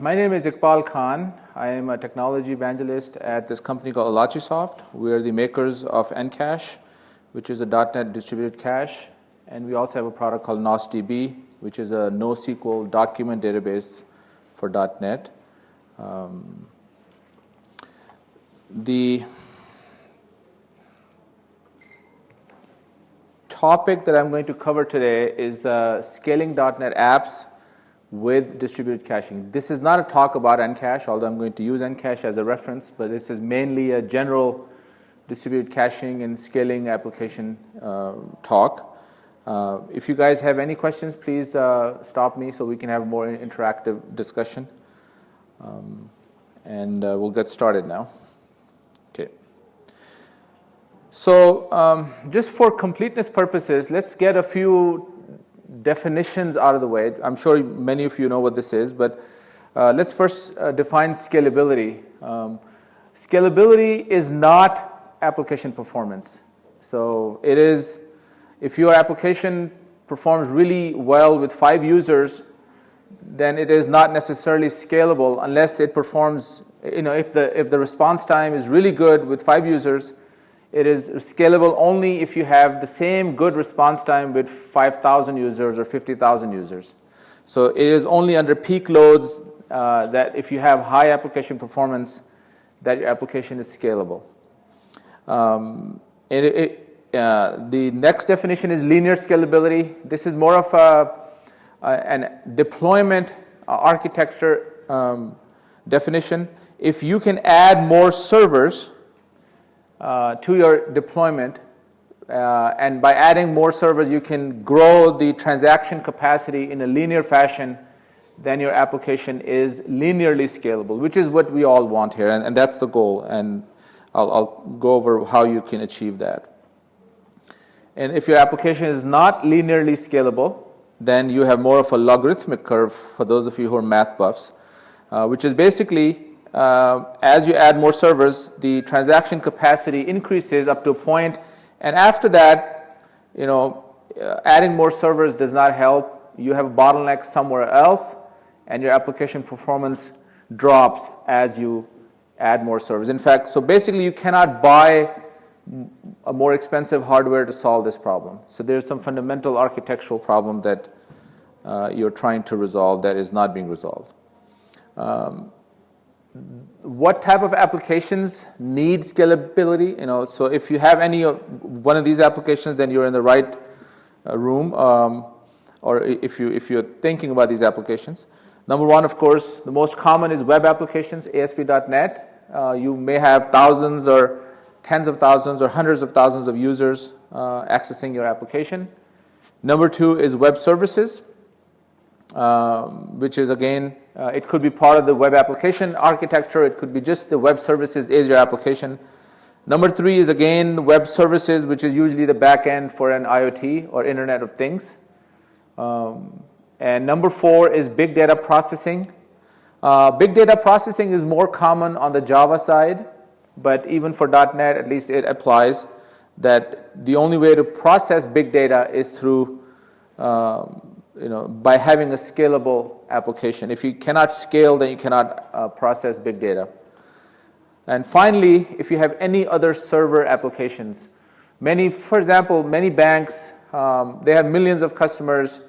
My name is Iqbal Khan. I am a technology evangelist at this company called Alachisoft. We are the makers of NCache, which is a .NET distributed cache. And we also have a product called NOSDB, which is a NoSQL document database for .NET. The topic that I'm going to cover today is scaling .NET apps with distributed caching. This is not a talk about NCache, although I'm going to use NCache as a reference, but this is mainly a general distributed caching and scaling application talk. If you guys have any questions, please stop me so we can have a more interactive discussion. And we'll get started now. Okay. So just for completeness purposes, let's get a few definitions out of the way. I'm sure many of you know what this is, but let's first define scalability. Scalability is not application performance. So it is, if your application performs really well with 5 users, then it is not necessarily scalable unless it performs, if the response time is really good with 5 users, it is scalable only if you have the same good response time with 5,000 users or 50,000 users. So it is only under peak loads that if you have high application performance, that your application is scalable. The next definition is linear scalability. This is more of a deployment architecture definition. If you can add more servers to your deployment, and by adding more servers you can grow the transaction capacity in a linear fashion, then your application is linearly scalable, which is what we all want here, and that's the goal, and I'll go over how you can achieve that. And if your application is not linearly scalable, then you have more of a logarithmic curve, for those of you who are math buffs, which is basically as you add more servers, the transaction capacity increases up to a point, and after that, adding more servers does not help. You have a bottleneck somewhere else, and your application performance drops as you add more servers. In fact, so basically you cannot buy a more expensive hardware to solve this problem. So there's some fundamental architectural problem that you're trying to resolve that is not being resolved. What type of applications need scalability? So if you have one of these applications, then you're in the right room. Or if you're thinking about these applications, number one, of course, the most common is web applications, ASP.NET. You may have thousands or tens of thousands or hundreds of thousands of users accessing your application. Number two is web services, which is again, it could be part of the web application architecture. It could be just the web services is your application. Number three is again web services, which is usually the back end for an IoT or Internet of Things. And number four is big data processing. Big data processing is more common on the Java side, but even for .NET, at least it applies that the only way to process big data is through by having a scalable application. If you cannot scale, then you cannot process big data. And finally, if you have any other server applications, for example, many banks, they have millions of customers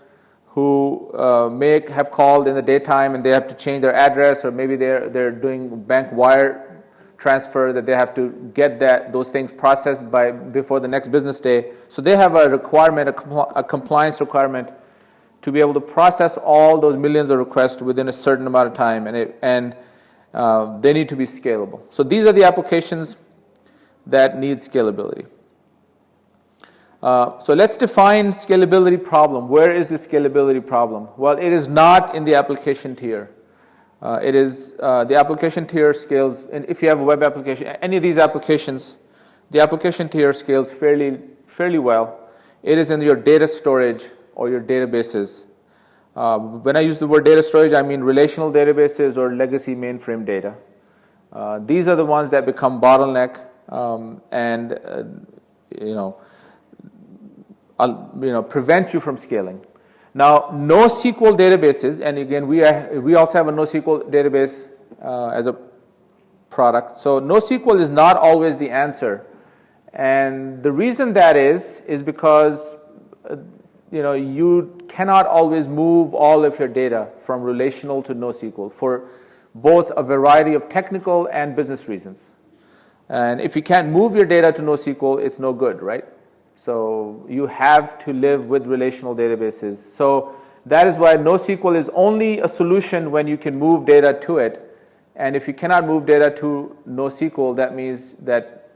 who may have called in the daytime and they have to change their address, or maybe they're doing bank wire transfer that they have to get those things processed before the next business day. So they have a requirement, a compliance requirement, to be able to process all those millions of requests within a certain amount of time, and they need to be scalable. So these are the applications that need scalability. So let's define scalability problem. Where is the scalability problem? Well, it is not in the application tier. It is the application tier scales, and if you have a web application, any of these applications, the application tier scales fairly well. It is in your data storage or your databases. When I use the word data storage, I mean relational databases or legacy mainframe data. These are the ones that become bottleneck and prevent you from scaling. Now, NoSQL databases, and again, we also have a NoSQL database as a product. So NoSQL is not always the answer. And the reason that is because you cannot always move all of your data from relational to NoSQL for both a variety of technical and business reasons. And if you can't move your data to NoSQL, it's no good, right? So you have to live with relational databases. So that is why NoSQL is only a solution when you can move data to it. And if you cannot move data to NoSQL, that means that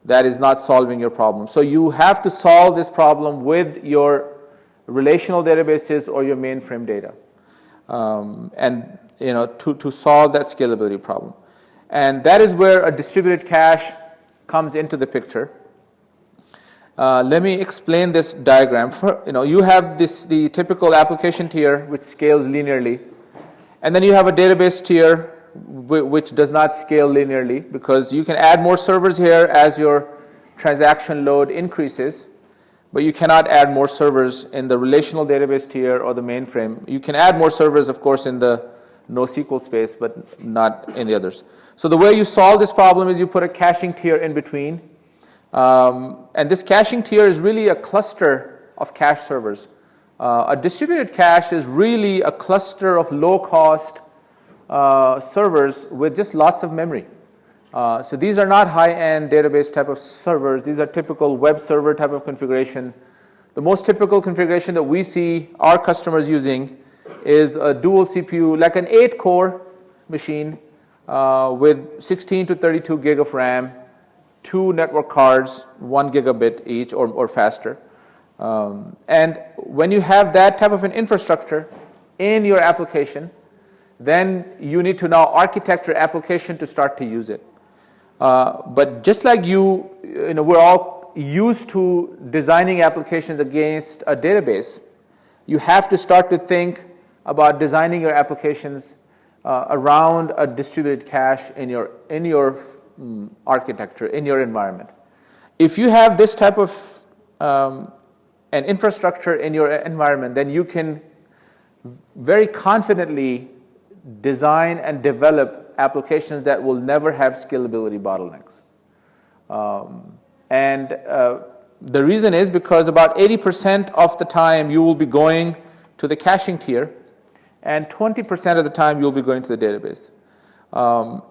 is not solving your problem. So you have to solve this problem with your relational databases or your mainframe data, to solve that scalability problem. And that is where a distributed cache comes into the picture. Let me explain this diagram. You have the typical application tier which scales linearly, and then you have a database tier which does not scale linearly, because you can add more servers here as your transaction load increases, but you cannot add more servers in the relational database tier or the mainframe. You can add more servers, of course, in the NoSQL space, but not in the others. So the way you solve this problem is you put a caching tier in between. And this caching tier is really a cluster of cache servers. A distributed cache is really a cluster of low-cost servers with just lots of memory. So these are not high-end database type of servers. These are typical web server type of configuration. The most typical configuration that we see our customers using is a dual CPU, like an 8-core machine with 16 to 32 gig of RAM, 2 network cards, 1 gigabit each or faster. And when you have that type of an infrastructure in your application, then you need to now architect your application to start to use it. But just like we're all used to designing applications against a database, you have to start to think about designing your applications around a distributed cache in your architecture, in your environment. If you have this type of an infrastructure in your environment, then you can very confidently design and develop applications that will never have scalability bottlenecks. The reason is because about 80% of the time you will be going to the caching tier, and 20% of the time you'll be going to the database.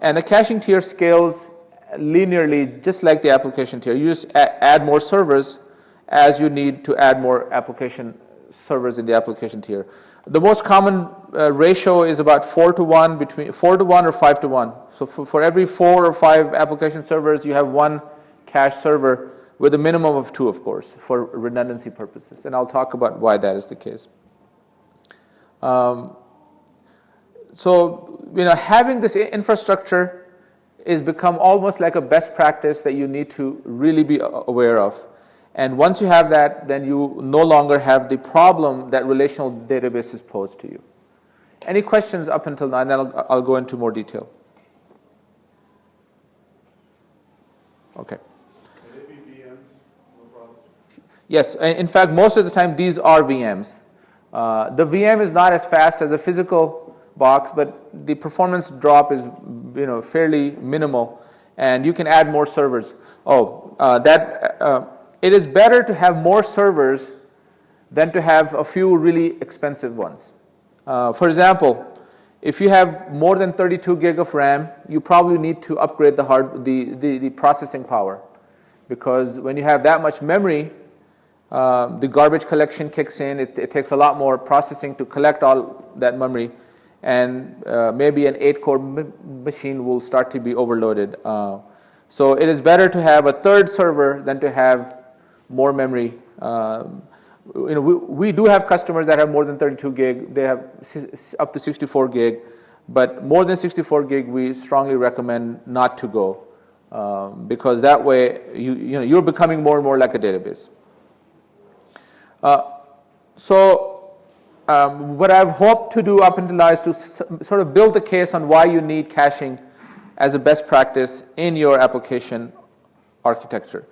And the caching tier scales linearly, just like the application tier. You just add more servers as you need to add more application servers in the application tier. The most common ratio is about 4 to 1, between 4 to 1 or 5 to 1. So for every 4 or 5 application servers, you have 1 cache server with a minimum of 2, of course, for redundancy purposes. And I'll talk about why that is the case. Having this infrastructure is become almost like a best practice that you need to really be aware of. And once you have that, then you no longer have the problem that relational databases pose to you. Any questions up until now? And then I'll go into more detail. Okay. Can they be VMs? No problem. Yes. In fact, most of the time, these are VMs. The VM is not as fast as a physical box, but the performance drop is fairly minimal, and you can add more servers. It is better to have more servers than to have a few really expensive ones. For example, if you have more than 32 gig of RAM, you probably need to upgrade the processing power, because when you have that much memory, the garbage collection kicks in. It takes a lot more processing to collect all that memory, and maybe an 8-core machine will start to be overloaded. So it is better to have a third server than to have more memory. We do have customers that have more than 32 gig. They have up to 64 gig, but more than 64 gig, we strongly recommend not to go, because that way you're becoming more and more like a database. What I've hoped to do up until now is to sort of build a case on why you need caching as a best practice in your application architecture.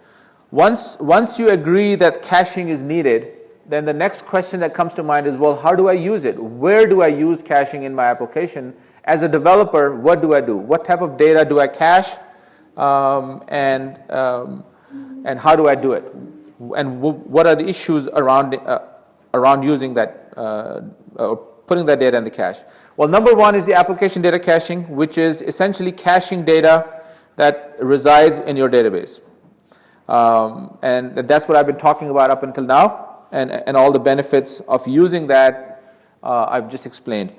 Once you agree that caching is needed, then the next question that comes to mind is, well, how do I use it? Where do I use caching in my application? As a developer, what do I do? What type of data do I cache? And how do I do it? And what are the issues around using that, putting that data in the cache? Well, number one is the application data caching, which is essentially caching data that resides in your database. And that's what I've been talking about up until now, and all the benefits of using that I've just explained.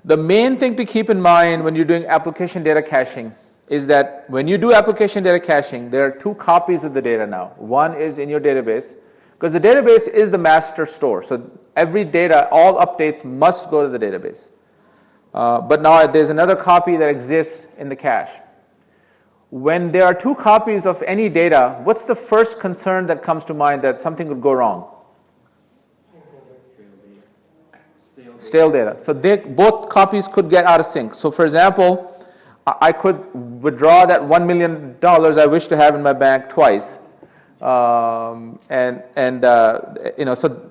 The main thing to keep in mind when you're doing application data caching is that when you do application data caching, there are two copies of the data now. One is in your database, because the database is the master store. So every data, all updates must go to the database. But now there's another copy that exists in the cache. When there are two copies of any data, what's the first concern that comes to mind that something could go wrong? Stale data. So both copies could get out of sync. So for example, I could withdraw that $1 million I wish to have in my bank twice. So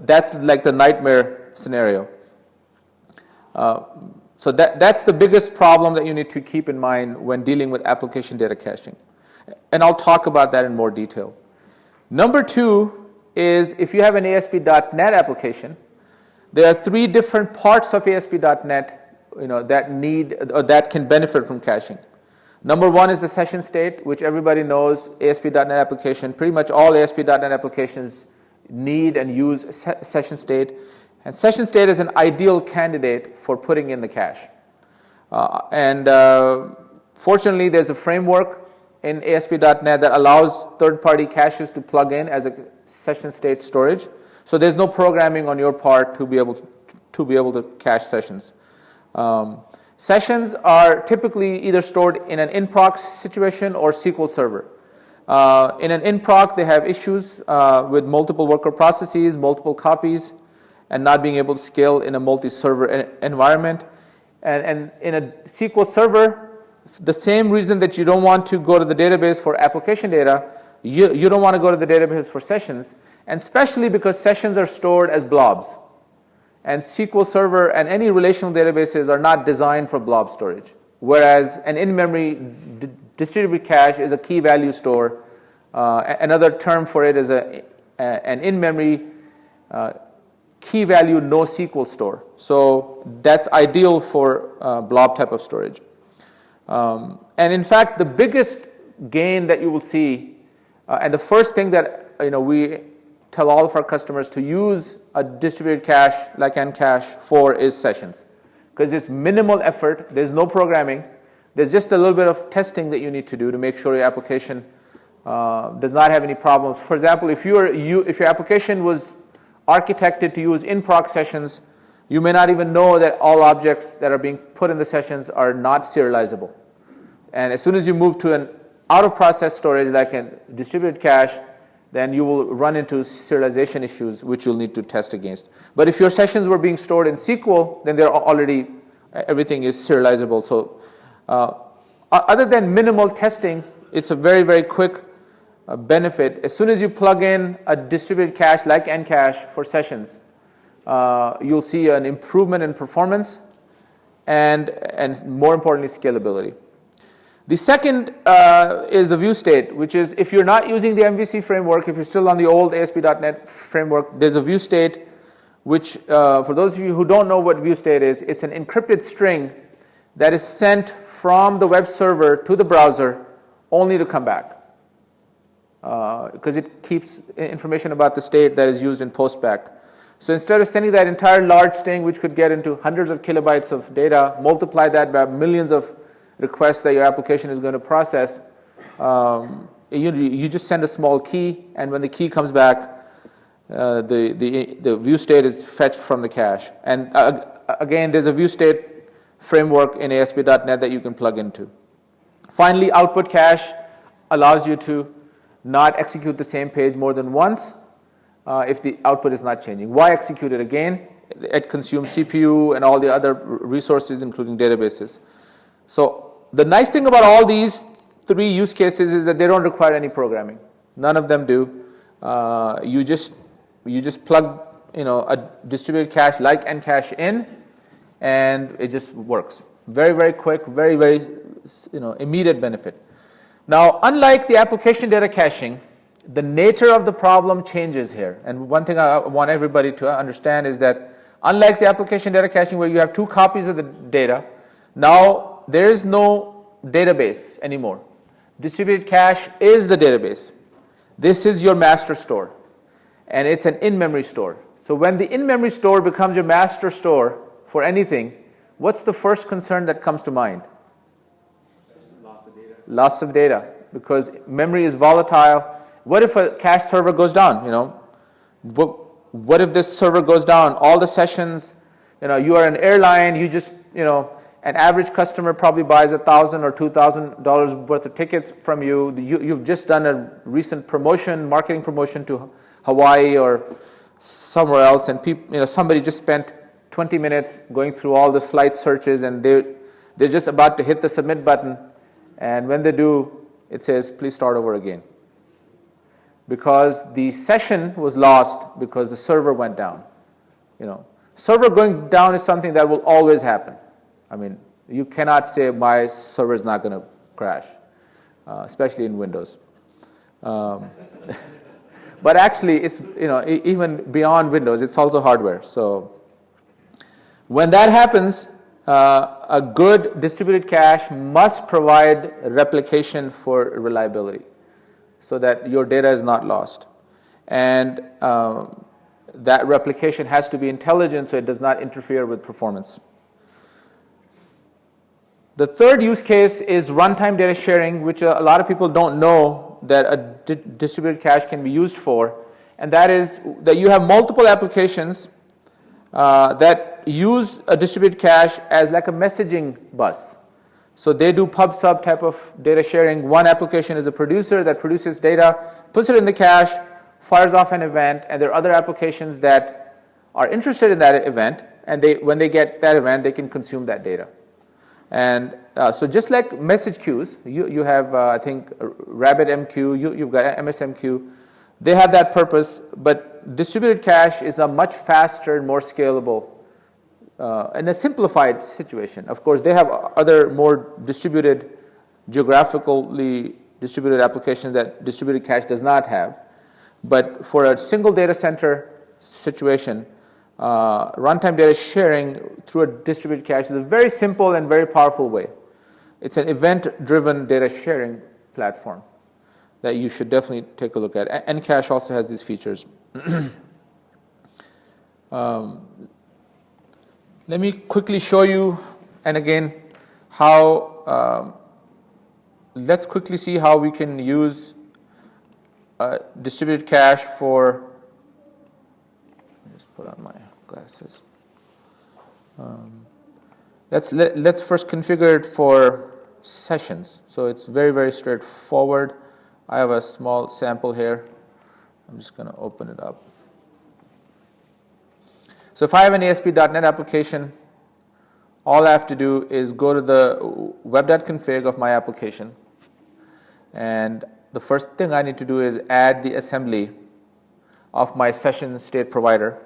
that's like the nightmare scenario. So that's the biggest problem that you need to keep in mind when dealing with application data caching. And I'll talk about that in more detail. Number two is if you have an ASP.NET application, there are three different parts of ASP.NET that need or that can benefit from caching. Number one is the session state, which everybody knows ASP.NET application, pretty much all ASP.NET applications need and use session state. And session state is an ideal candidate for putting in the cache. Fortunately, there's a framework in ASP.NET that allows third-party caches to plug in as a session state storage. So there's no programming on your part to be able to cache sessions. Sessions are typically either stored in an in-proc situation or SQL Server. In an in-proc, they have issues with multiple worker processes, multiple copies, and not being able to scale in a multi-server environment. And in a SQL Server, the same reason that you don't want to go to the database for application data, you don't want to go to the database for sessions, and especially because sessions are stored as blobs. And SQL Server and any relational databases are not designed for blob storage, whereas an in-memory distributed cache is a key value store. Another term for it is an in-memory key value NoSQL store. So that's ideal for blob type of storage. And in fact, the biggest gain that you will see, and the first thing that we tell all of our customers to use a distributed cache like NCache for is sessions, because it's minimal effort. There's no programming. There's just a little bit of testing that you need to do to make sure your application does not have any problems. For example, if your application was architected to use in-proc sessions, you may not even know that all objects that are being put in the sessions are not serializable. And as soon as you move to an out-of-process storage like a distributed cache, then you will run into serialization issues which you'll need to test against. But if your sessions were being stored in SQL, then everything is serializable. So other than minimal testing, it's a very, very quick benefit. As soon as you plug in a distributed cache like NCache for sessions, you'll see an improvement in performance and more importantly, scalability. The second is the view state, which is if you're not using the MVC framework, if you're still on the old ASP.NET framework, there's a view state, which for those of you who don't know what view state is, it's an encrypted string that is sent from the web server to the browser only to come back, because it keeps information about the state that is used in postback. So instead of sending that entire large string, which could get into hundreds of kilobytes of data, multiply that by millions of requests that your application is going to process, you just send a small key, and when the key comes back, the view state is fetched from the cache. And again, there's a view state framework in ASP.NET that you can plug into. Finally, output cache allows you to not execute the same page more than once if the output is not changing. Why execute it again? It consumes CPU and all the other resources, including databases. So the nice thing about all these three use cases is that they don't require any programming. None of them do. You just plug a distributed cache like NCache in, and it just works. Very, very quick, very, very immediate benefit. Now, unlike the application data caching, the nature of the problem changes here. And one thing I want everybody to understand is that unlike the application data caching where you have 2 copies of the data, now there is no database anymore. Distributed cache is the database. This is your master store, and it's an in-memory store. So when the in-memory store becomes your master store for anything, what's the first concern that comes to mind? Loss of data. Loss of data, because memory is volatile. What if a cache server goes down? What if this server goes down? All the sessions, you are an airline, you just, an average customer probably buys $1,000 or $2,000 worth of tickets from you. You've just done a recent marketing promotion to Hawaii or somewhere else, and somebody just spent 20 minutes going through all the flight searches, and they're just about to hit the submit button, and when they do, it says, please start over again. Because the session was lost because the server went down. Server going down is something that will always happen. I mean, you cannot say my server is not going to crash, especially in Windows. But actually, it's even beyond Windows, it's also hardware. So when that happens, a good distributed cache must provide replication for reliability, so that your data is not lost. And that replication has to be intelligent so it does not interfere with performance. The third use case is runtime data sharing, which a lot of people don't know that a distributed cache can be used for. And that is that you have multiple applications that use a distributed cache as like a messaging bus. So they do pub-sub type of data sharing. One application is a producer that produces data, puts it in the cache, fires off an event, and there are other applications that are interested in that event, and when they get that event, they can consume that data. And so just like message queues, you have, I think, RabbitMQ, you've got MSMQ. They have that purpose, but distributed cache is a much faster and more scalable in a simplified situation. Of course, they have other more distributed, geographically distributed applications that distributed cache does not have. But for a single data center situation, runtime data sharing through a distributed cache is a very simple and very powerful way. It's an event-driven data sharing platform that you should definitely take a look at. NCache also has these features. Let me quickly show you, and again, how, let's quickly see how we can use distributed cache for, just put on my glasses. Let's first configure it for sessions. So it's very, very straightforward. I have a small sample here. I'm just going to open it up. So if I have an ASP.NET application, all I have to do is go to the web.config of my application. And the first thing I need to do is add the assembly of my session state provider.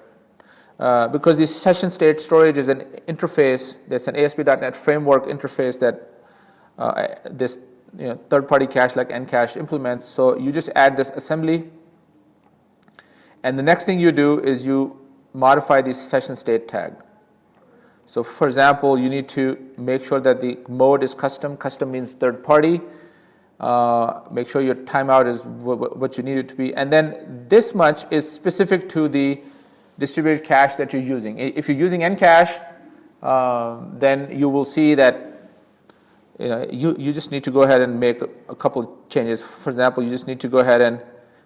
Because the session state storage is an interface, that's an ASP.NET framework interface that this third-party cache like NCache implements. So you just add this assembly. And the next thing you do is you modify the session state tag. So for example, you need to make sure that the mode is custom. Custom means third party. Make sure your timeout is what you need it to be. And then this much is specific to the distributed cache that you're using. If you're using NCache, then you will see that you just need to go ahead and make a couple changes. For example, you just need to go ahead and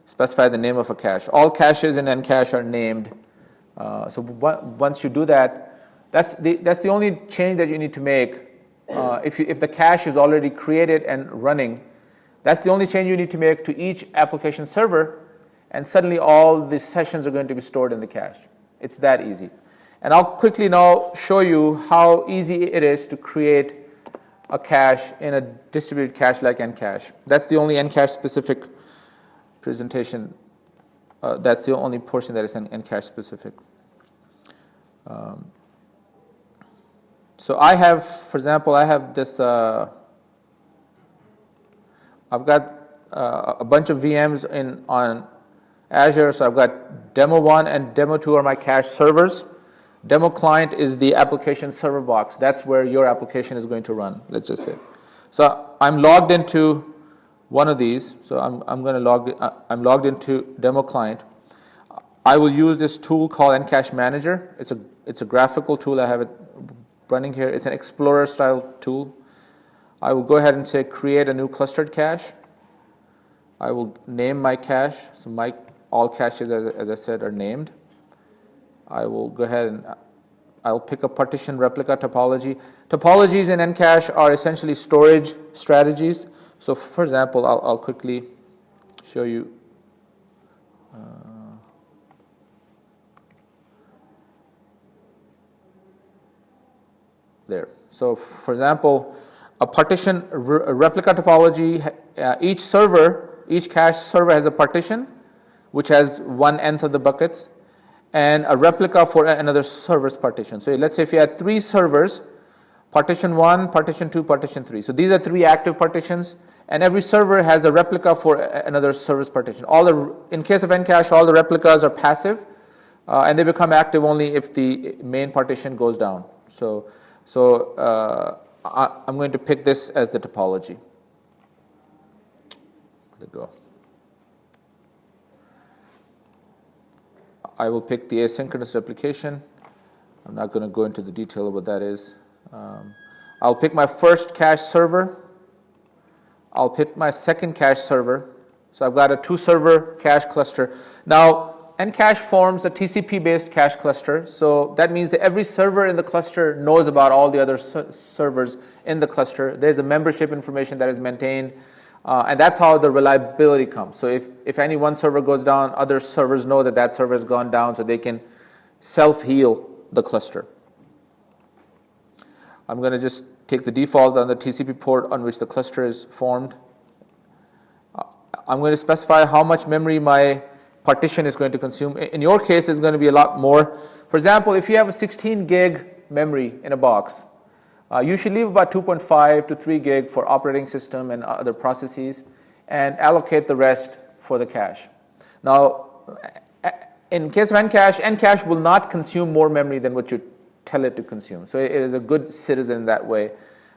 specify the name of a cache. All caches in NCache are named. So once you do that, that's the only change that you need to make. If the cache is already created and running, that's the only change you need to make to each application server, and suddenly all the sessions are going to be stored in the cache. It's that easy. And I'll quickly now show you how easy it is to create a cache in a distributed cache like NCache. That's the only NCache specific presentation. That's the only portion that is NCache specific. So I have, for example, I have this, I've got a bunch of VMs on Azure, so I've got demo 1 and demo 2 are my cache servers. Demo client is the application server box. That's where your application is going to run, let's just say. So I'm logged into one of these. So I'm logged into demo client. I will use this tool called NCache Manager. It's a graphical tool. I have it running here. It's an Explorer style tool. I will go ahead and say create a new clustered cache. I will name my cache. So all caches, as I said, are named. I will go ahead and I'll pick a partition replica topology. Topologies in NCache are essentially storage strategies. So for example, I'll quickly show you. There. So for example, a partition replica topology, each cache server has a partition which has 1/n of the buckets, and a replica for another server's partition. So let's say if you had 3 servers, partition 1, partition 2, partition 3. So these are 3 active partitions, and every server has a replica for another server's partition. In case of NCache, all the replicas are passive, and they become active only if the main partition goes down. So I'm going to pick this as the topology. There we go. I will pick the asynchronous replication. I'm not going to go into the detail of what that is. I'll pick my first cache server. I'll pick my second cache server. So I've got a 2-server cache cluster. Now, NCache forms a TCP-based cache cluster. So that means that every server in the cluster knows about all the other servers in the cluster. There's a membership information that is maintained. And that's how the reliability comes. So if any one server goes down, other servers know that server has gone down, so they can self-heal the cluster. I'm going to just take the default on the TCP port on which the cluster is formed. I'm going to specify how much memory my partition is going to consume. In your case, it's going to be a lot more. For example, if you have a 16 gig memory in a box, you should leave about 2.5 to 3 gig for operating system and other processes, and allocate the rest for the cache. Now, in case of NCache will not consume more memory than what you tell it to consume. So it is a good citizen in that way.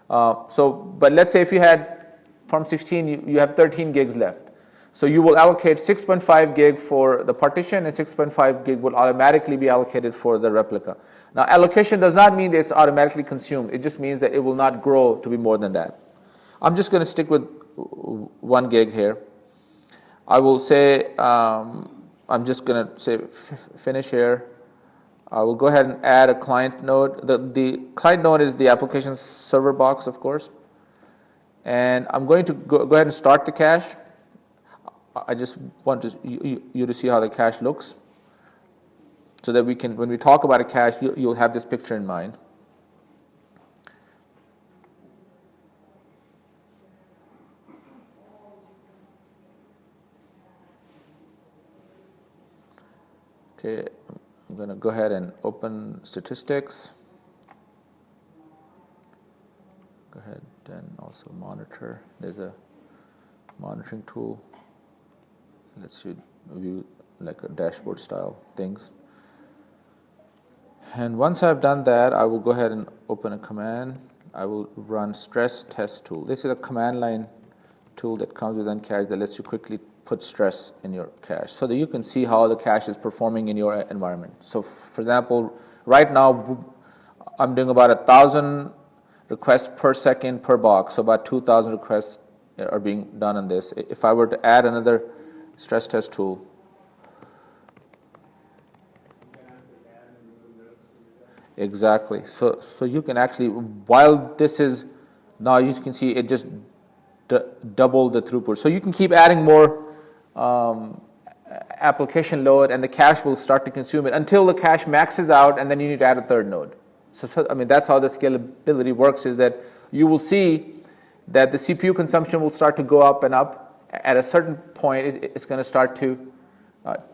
But let's say if you had from 16, you have 13 gigs left. So you will allocate 6.5 gig for the partition, and 6.5 gig will automatically be allocated for the replica. Now, allocation does not mean that it's automatically consumed. It just means that it will not grow to be more than that. I'm just going to stick with 1 gig here. I will say, I'm just going to say finish here. I will go ahead and add a client node. The client node is the application server box, of course. And I'm going to go ahead and start the cache. I just want you to see how the cache looks, so that we can, when we talk about a cache, you'll have this picture in mind. Okay, I'm going to go ahead and open statistics. Go ahead and also monitor. There's a monitoring tool. Lets you view like a dashboard style things. And once I've done that, I will go ahead and open a command. I will run stress test tool. This is a command line tool that comes with NCache that lets you quickly put stress in your cache so that you can see how the cache is performing in your environment. So for example, right now I'm doing about 1,000 requests per second per box. So about 2,000 requests are being done on this. If I were to add another stress test tool, exactly. So you can actually, while this is, now you can see it just double the throughput. So you can keep adding more application load, and the cache will start to consume it until the cache maxes out, and then you need to add a third node. So I mean, that's how the scalability works, is that you will see that the CPU consumption will start to go up and up. At a certain point, it's going to start to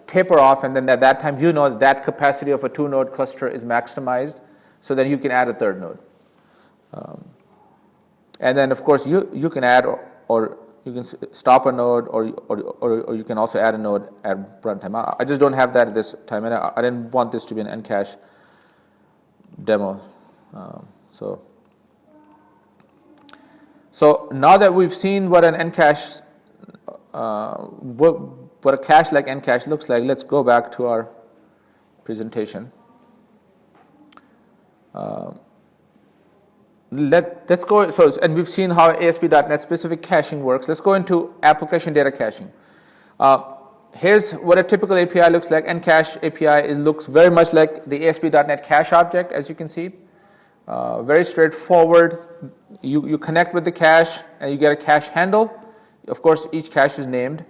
taper off, and then at that time you know that capacity of a 2-node cluster is maximized, so then you can add a third node. And then of course you can add or you can stop a node, or you can also add a node at runtime. I just don't have that at this time, and I didn't want this to be an NCache demo. So now that we've seen what an NCache, what a cache like NCache looks like, let's go back to our presentation. Let's go. And we've seen how ASP.NET specific caching works. Let's go into application data caching. Here's what a typical API looks like. NCache API looks very much like the ASP.NET cache object, as you can see. Very straightforward. You connect with the cache and you get a cache handle. Of course, each cache is named.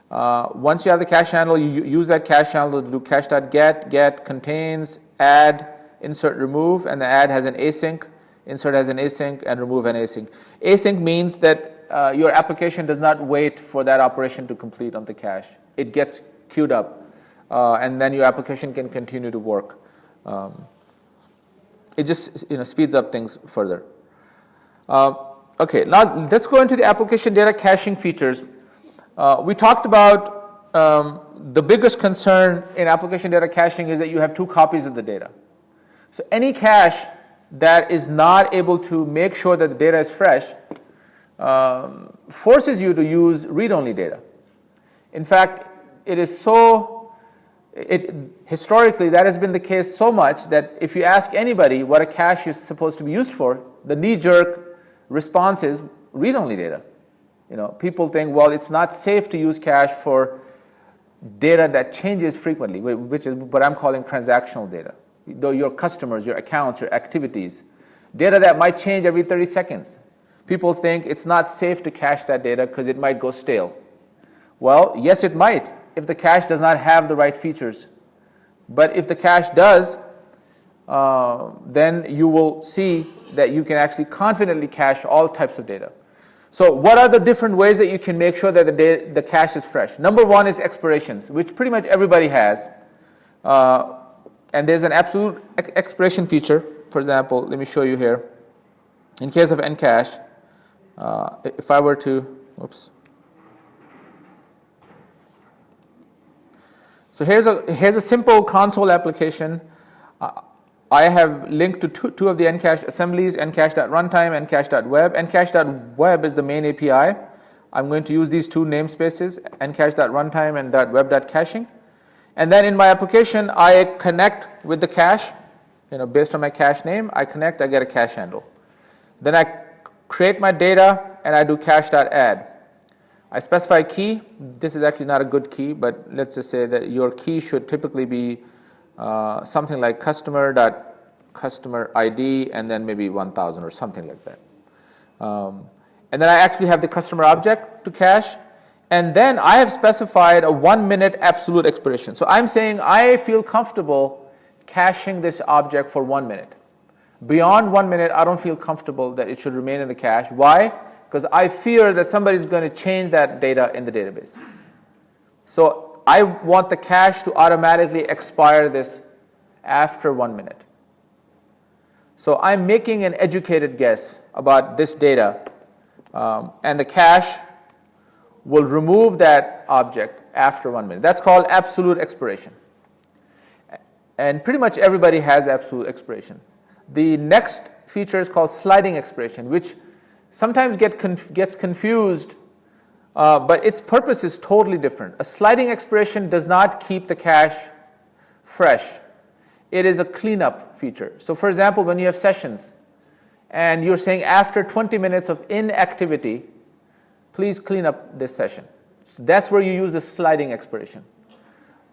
Once you have the cache handle, you use that cache handle to do cache.get, get, contains, add, insert, remove, and the add has an async, insert has an async, and remove an async. Async means that your application does not wait for that operation to complete on the cache. It gets queued up, and then your application can continue to work. It just speeds up things further. Okay, now let's go into the application data caching features. We talked about the biggest concern in application data caching is that you have 2 copies of the data. So any cache that is not able to make sure that the data is fresh forces you to use read-only data. In fact, it is historically that has been the case so much that if you ask anybody what a cache is supposed to be used for, the knee-jerk response is read-only data. People think, well, it's not safe to use cache for data that changes frequently, which is what I'm calling transactional data. Though your customers, your accounts, your activities, data that might change every 30 seconds. People think it's not safe to cache that data because it might go stale. Well, yes, it might if the cache does not have the right features. But if the cache does, then you will see that you can actually confidently cache all types of data. So what are the different ways that you can make sure that the cache is fresh? Number one is expirations, which pretty much everybody has. And there's an absolute expiration feature. For example, let me show you here. In case of NCache, if I were to, oops. So here's a simple console application. I have linked to two of the NCache assemblies, ncache.runtime, ncache.web. Ncache.web is the main API. I'm going to use these 2 namespaces, ncache.runtime and .web.caching. And then in my application, I connect with the cache. Based on my cache name, I connect, I get a cache handle. Then I create my data, and I do cache.add. I specify key. This is actually not a good key, but let's just say that your key should typically be something like customer ID and then maybe 1000 or something like that. And then I actually have the customer object to cache. And then I have specified a 1-minute absolute expiration. So I'm saying I feel comfortable caching this object for 1 minute. Beyond 1 minute, I don't feel comfortable that it should remain in the cache. Why? Because I fear that somebody's going to change that data in the database. So I want the cache to automatically expire this after 1 minute. So I'm making an educated guess about this data, and the cache will remove that object after 1 minute. That's called absolute expiration. And pretty much everybody has absolute expiration. The next feature is called sliding expiration, which sometimes gets confused, but its purpose is totally different. A sliding expiration does not keep the cache fresh. It is a cleanup feature. So for example, when you have sessions, and you're saying after 20 minutes of inactivity, please clean up this session. So that's where you use the sliding expiration.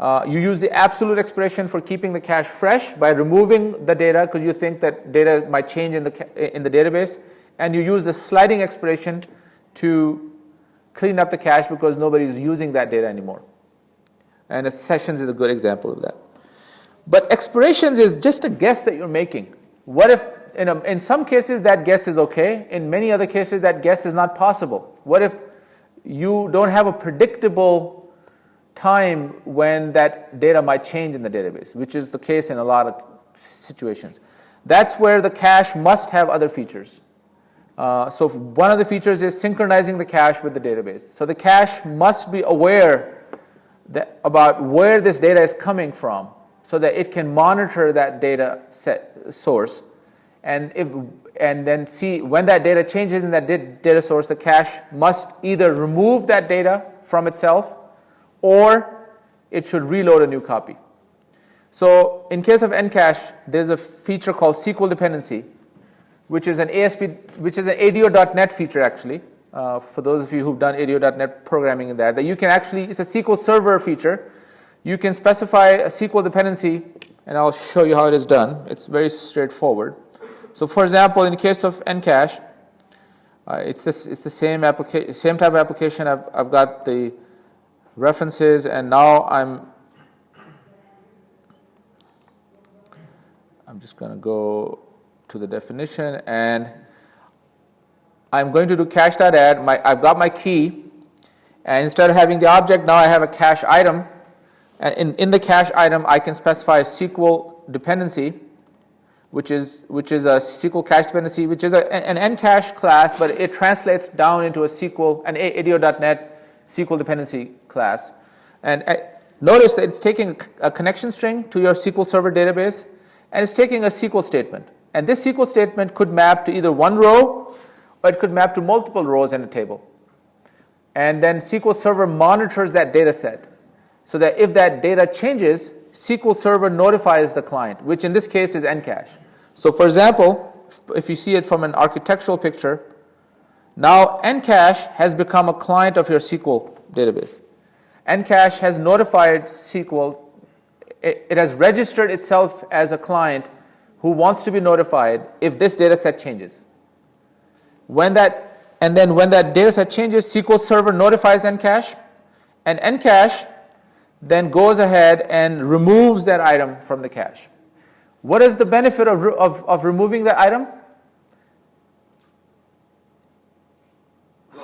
You use the absolute expiration for keeping the cache fresh by removing the data because you think that data might change in the database, and you use the sliding expiration to clean up the cache because nobody is using that data anymore. And a sessions is a good example of that. But expirations is just a guess that you're making. What if, in some cases, that guess is okay. In many other cases, that guess is not possible. What if you don't have a predictable time when that data might change in the database, which is the case in a lot of situations. That's where the cache must have other features. So one of the features is synchronizing the cache with the database. So the cache must be aware about where this data is coming from so that it can monitor that data source and then see when that data changes in that data source, the cache must either remove that data from itself or it should reload a new copy. So in case of NCache, there's a feature called SQL dependency, which is an ADO.NET feature actually. For those of you who've done ADO.NET programming in that you can actually, it's a SQL Server feature. You can specify a SQL dependency, and I'll show you how it is done. It's very straightforward. So for example, in the case of NCache, it's the same type of application. I've got the references, and now I'm just going to go to the definition, and I'm going to do cache.add. I've got my key, and instead of having the object, now I have a cache item. And in the cache item, I can specify a SQL dependency, which is a SQL cache dependency, which is an NCache class, but it translates down into an ADO.NET SQL dependency class. And notice that it's taking a connection string to your SQL Server database, and it's taking a SQL statement. And this SQL statement could map to either one row, or it could map to multiple rows in a table. And then SQL Server monitors that data set, so that if that data changes, SQL Server notifies the client, which in this case is NCache. So for example, if you see it from an architectural picture, now NCache has become a client of your SQL database. NCache has notified SQL. It has registered itself as a client who wants to be notified if this data set changes. When that data set changes, SQL Server notifies NCache, and NCache then goes ahead and removes that item from the cache. What is the benefit of removing that item?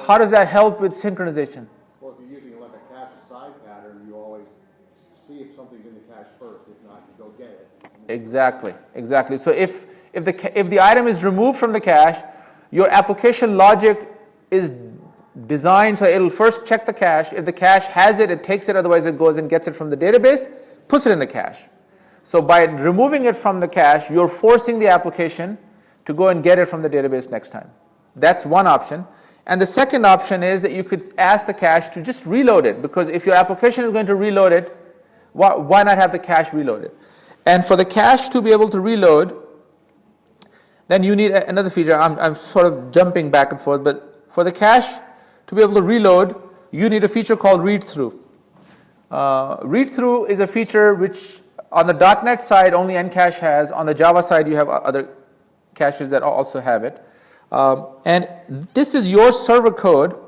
How does that help with synchronization? Well, if you're using like a cache aside pattern, you always see if something's in the cache first. If not, you go get it. Exactly. So if the item is removed from the cache, your application logic is designed so it'll first check the cache. If the cache has it, it takes it. Otherwise, it goes and gets it from the database, puts it in the cache. So by removing it from the cache, you're forcing the application to go and get it from the database next time. That's one option. And the second option is that you could ask the cache to just reload it, because if your application is going to reload it, why not have the cache reloaded? And for the cache to be able to reload, then you need another feature. I'm sort of jumping back and forth, but for the cache to be able to reload, you need a feature called read-through. Read-through is a feature which on the .NET side only NCache has. On the Java side, you have other caches that also have it. And this is your server code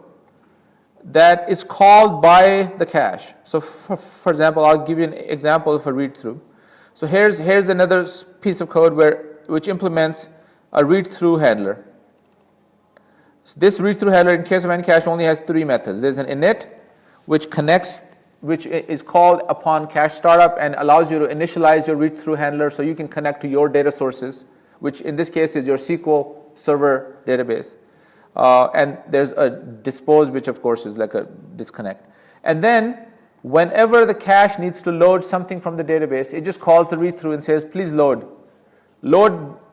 that is called by the cache. So for example, I'll give you an example of a read-through. So here's another piece of code which implements a read-through handler. So this read-through handler in case of NCache only has three methods. There's an init, which is called upon cache startup and allows you to initialize your read-through handler so you can connect to your data sources, which in this case is your SQL Server database. And there's a dispose, which of course is like a disconnect. And then whenever the cache needs to load something from the database, it just calls the read-through and says, please load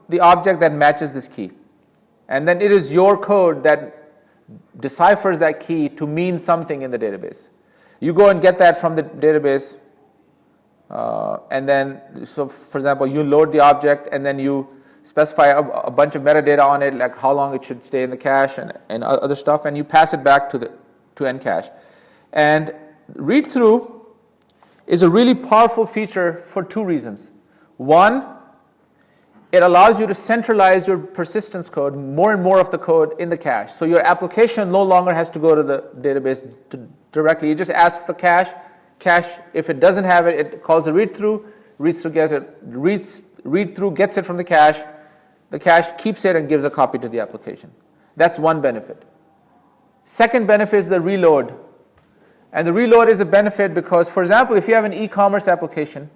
the object that matches this key. And then it is your code that deciphers that key to mean something in the database. You go and get that from the database, and then, so for example, you load the object and then you specify a bunch of metadata on it, like how long it should stay in the cache and other stuff, and you pass it back to NCache. And read-through is a really powerful feature for two reasons. One, it allows you to centralize your persistence code, more and more of the code in the cache. So your application no longer has to go to the database directly. It just asks the cache. If it doesn't have it, it calls the read-through. Read-through gets it from the cache. The cache keeps it and gives a copy to the application. That's one benefit. Second benefit is the reload. And the reload is a benefit because, for example, if you have an e-commerce application,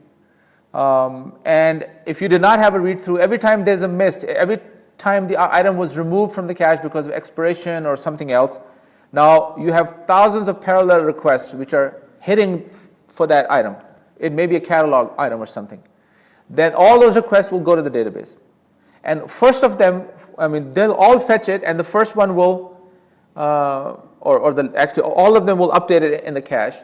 and if you did not have a read-through, every time there's a miss, every time the item was removed from the cache because of expiration or something else, now you have thousands of parallel requests which are hitting for that item. It may be a catalog item or something. Then all those requests will go to the database. And first of them, they'll all fetch it, and the first one will, actually all of them will update it in the cache.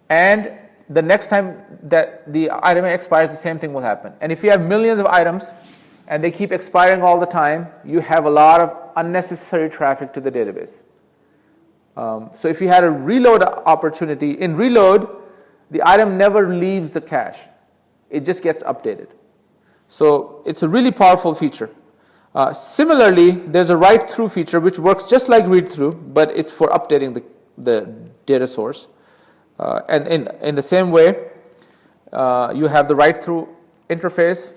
And the next time that the item expires, the same thing will happen. And if you have millions of items and they keep expiring all the time, you have a lot of unnecessary traffic to the database. So if you had a reload opportunity, in reload, the item never leaves the cache. It just gets updated. So it's a really powerful feature. Similarly, there's a write-through feature which works just like read-through, but it's for updating the data source. And in the same way, you have the write-through interface.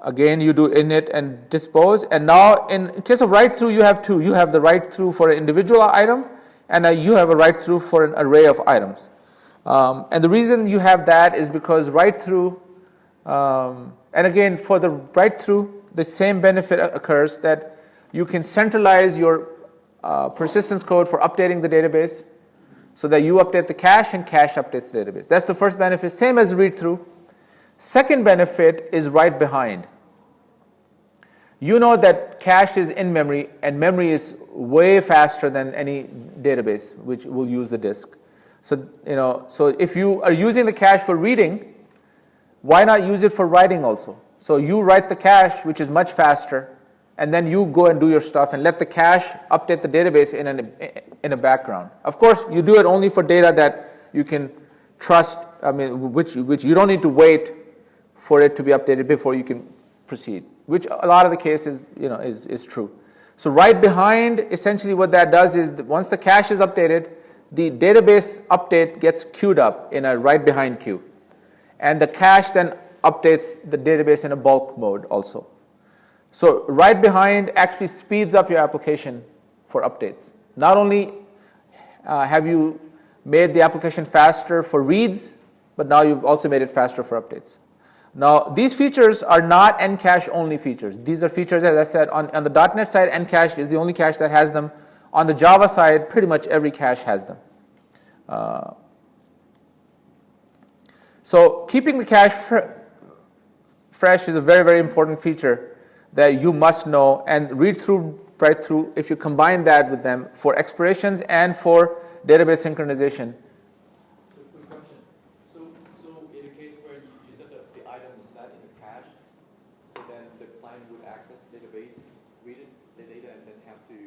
Again, you do init and dispose. And now, in case of write-through, you have two. You have the write-through for an individual item, and you have a write-through for an array of items. And the reason you have that is because write-through, and again, for the write-through, the same benefit occurs that you can centralize your persistence code for updating the database so that you update the cache and cache updates the database. That's the first benefit, same as read-through. Second benefit is write behind. You know that cache is in memory, and memory is way faster than any database which will use the disk. So, so if you are using the cache for reading, why not use it for writing also? So you write the cache, which is much faster, and then you go and do your stuff and let the cache update the database in a background. Of course, you do it only for data that you can trust, which you don't need to wait for it to be updated before you can proceed, which a lot of the cases, is true. So write behind, essentially what that does is that once the cache is updated, the database update gets queued up in a write behind queue. And the cache then updates the database in a bulk mode also. So write behind actually speeds up your application for updates. Not only have you made the application faster for reads, but now you've also made it faster for updates. Now, these features are not NCache only features. These are features, as I said, on the .NET side, NCache is the only cache that has them. On the Java side, pretty much every cache has them. So keeping the cache fresh is a very, very important feature that you must know, and read through, write through, if you combine that with them for expirations and for database synchronization. So quick question. So in a case where you said that the item is not in the cache, so then the client would access database, read the data, and then have to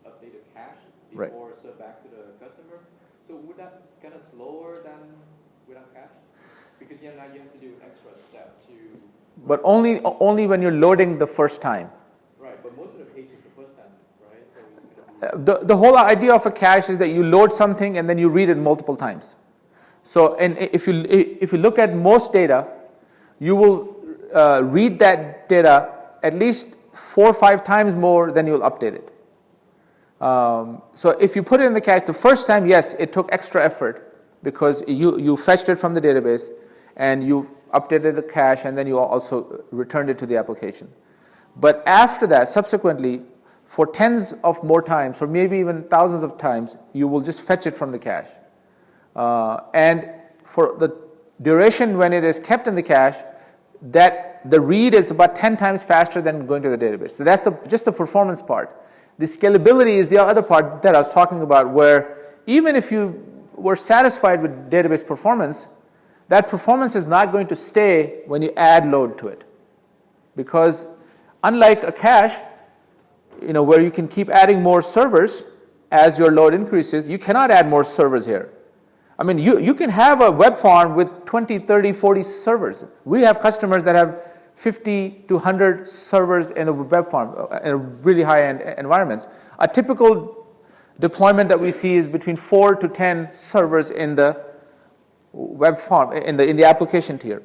update the cache before send back to the customer. So would that kind of slower than without cache? Because now you have to do an extra step to. But only when you're loading the first time. Right, but most of the page is the first time, right? So it's going to be. The whole idea of a cache is that you load something and then you read it multiple times. So, and if you look at most data, you will read that data at least 4 or 5 times more than you'll update it. So if you put it in the cache the first time, yes, it took extra effort because you fetched it from the database and you updated the cache, and then you also returned it to the application. But after that, subsequently, for tens of more times, or maybe even thousands of times, you will just fetch it from the cache. And for the duration when it is kept in the cache, that the read is about 10 times faster than going to the database. So that's just the performance part. The scalability is the other part that I was talking about, where even if you were satisfied with database performance, that performance is not going to stay when you add load to it. Because unlike a cache, where you can keep adding more servers as your load increases, you cannot add more servers here. You can have a web farm with 20, 30, 40 servers. We have customers that have 50 to 100 servers in a web farm, in really high-end environments. A typical deployment that we see is between 4 to 10 servers in the web farm, in the application tier.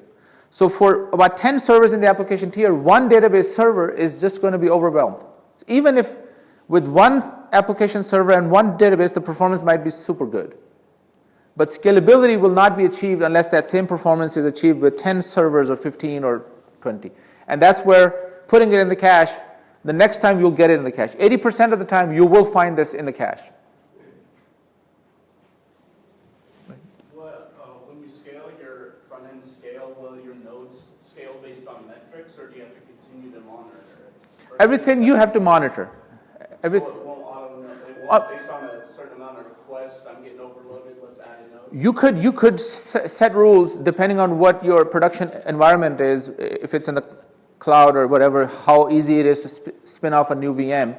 So for about 10 servers in the application tier, one database server is just going to be overwhelmed. So even if with one application server and one database, the performance might be super good. But scalability will not be achieved unless that same performance is achieved with 10 servers or 15 or 20. And that's where putting it in the cache, the next time you'll get it in the cache. 80% of the time you will find this in the cache. When you scale your front end scale, will your nodes scale based on metrics, or do you have to continue to monitor it? Everything you have to monitor. So it won't based on a certain amount of requests, I'm getting overloaded, let's add a node? You could set rules depending on what your production environment is, if it's in the cloud or whatever, how easy it is to spin off a new VM.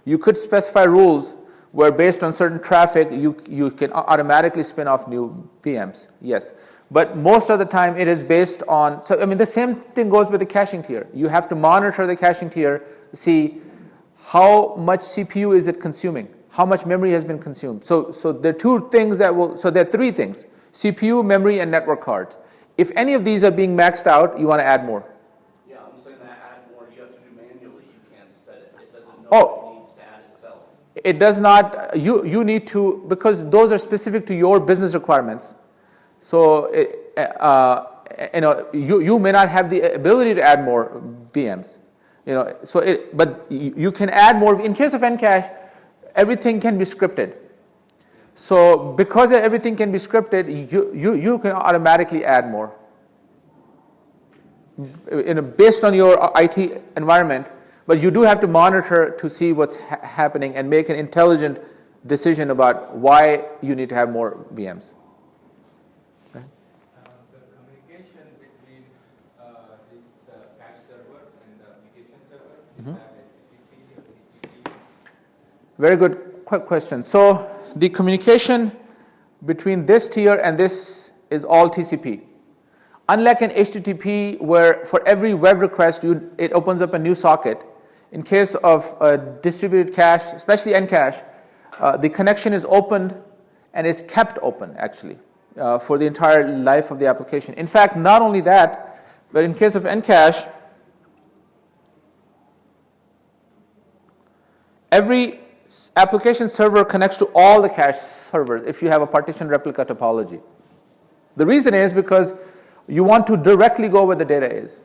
You could specify rules where based on certain traffic, you can automatically spin off new VMs, yes. But most of the time it is based on, so I mean the same thing goes with the caching tier. You have to monitor the caching tier to see how much CPU is it consuming, how much memory has been consumed. So there are two things that will, so there are three things: CPU, memory, and network cards. If any of these are being maxed out, you want to add more. Yeah, I'm saying that add more, you have to do manually, you can't set it. It doesn't know Oh. it needs to add itself. It does not, you need to, because those are specific to your business requirements. So you may not have the ability to add more VMs. But you can add more. In case of NCache, everything can be scripted. So because everything can be scripted, you can automatically add more. Based on your IT environment, but you do have to monitor to see what's happening and make an intelligent decision about why you need to have more VMs. The communication between these cache servers and the application servers, is that HTTP or TCP? Very good question. So the communication between this tier and this is all TCP. Unlike an HTTP where for every web request it opens up a new socket, in case of a distributed cache, especially NCache, the connection is opened and is kept open actually for the entire life of the application. In fact, not only that, but in case of NCache, every application server connects to all the cache servers if you have a partition replica topology. The reason is because you want to directly go where the data is.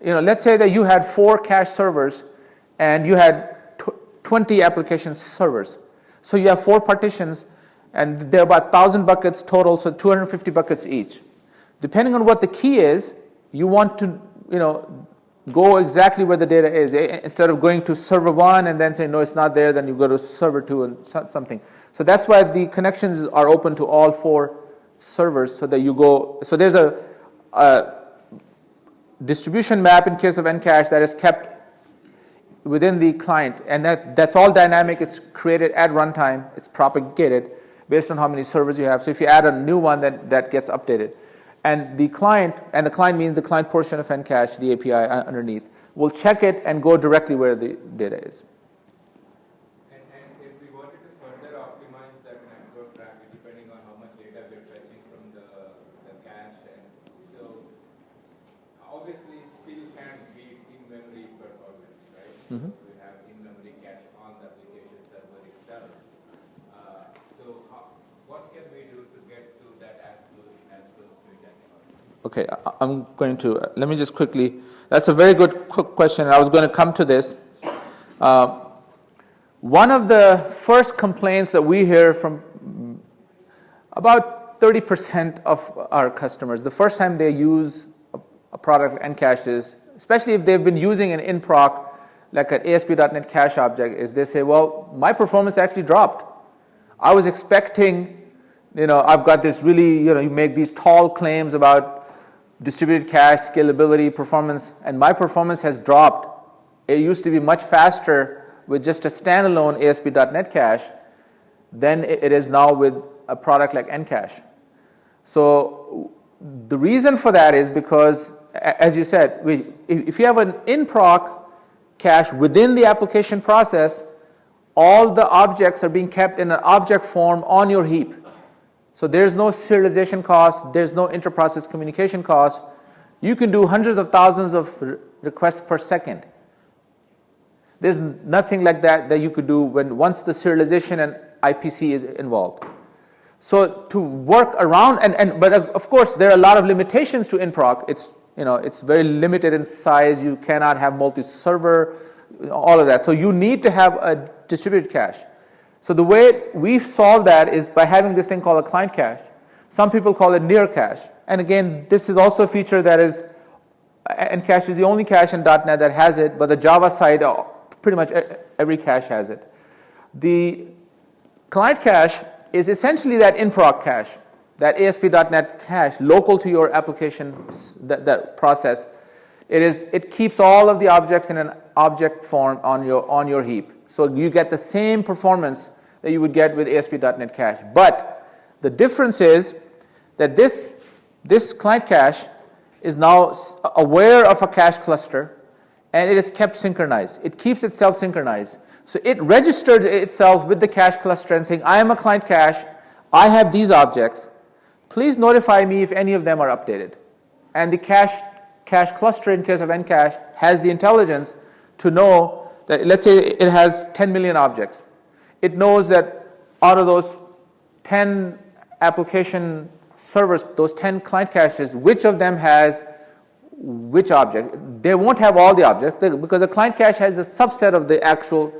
Let's say that you had 4 cache servers and you had 20 application servers. So you have 4 partitions and there are about 1,000 buckets total, so 250 buckets each. Depending on what the key is, you want to go exactly where the data is. Instead of going to server 1 and then say, no, it's not there, then you go to server 2 and something. So that's why the connections are open to all 4 servers so that you go. So there's a distribution map in case of NCache that is kept within the client, and that's all dynamic. It's created at runtime. It's propagated based on how many servers you have. So if you add a new one, that gets updated. And the client means the client portion of NCache, the API underneath, will check it and go directly where the data is. And if we wanted to further optimize that network traffic depending on how much data we're fetching from the cache, and so obviously still can't beat in-memory performance, right? Mm-hmm. We have in-memory cache on the application server itself. So what can we do to get to that as close to it as possible? Okay, I'm going to, let me just quickly, that's a very good question. I was going to come to this. One of the first complaints that we hear from about 30% of our customers, the first time they use a product like NCache is, especially if they've been using an in-proc, like an ASP.NET Cache object, is they say, well, my performance actually dropped. I was expecting, I've got this really, you make these tall claims about distributed cache, scalability, performance, and my performance has dropped. It used to be much faster with just a standalone ASP.NET Cache than it is now with a product like NCache. So the reason for that is because, as you said, if you have an in-proc cache within the application process, all the objects are being kept in an object form on your heap. So there's no serialization cost, there's no inter-process communication cost. You can do hundreds of thousands of requests per second. There's nothing like that you could do once the serialization and IPC is involved. So to work around, but of course there are a lot of limitations to nproc. It's very limited in size. You cannot have multi-server, all of that. So you need to have a distributed cache. So the way we've solved that is by having this thing called a client cache. Some people call it near cache. And again, this is also a feature that is, NCache is the only cache in .NET that has it, but the Java side, pretty much every cache has it. The client cache is essentially that nproc cache, that ASP.NET cache local to your application, that process. It keeps all of the objects in an object form on your heap. So you get the same performance that you would get with ASP.NET Cache. But the difference is that this client cache is now aware of a cache cluster, and it is kept synchronized. It keeps itself synchronized. So it registers itself with the cache cluster and saying, I am a client cache, I have these objects, please notify me if any of them are updated. And the cache cluster, in case of NCache, has the intelligence to know that, let's say it has 10 million objects. It knows that out of those 10 application servers, those 10 client caches, which of them has which object. They won't have all the objects because the client cache has a subset of the actual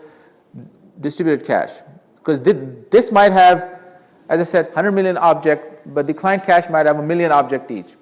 distributed cache. Because this might have, as I said, 100 million objects, but the client cache might have 1 million objects each.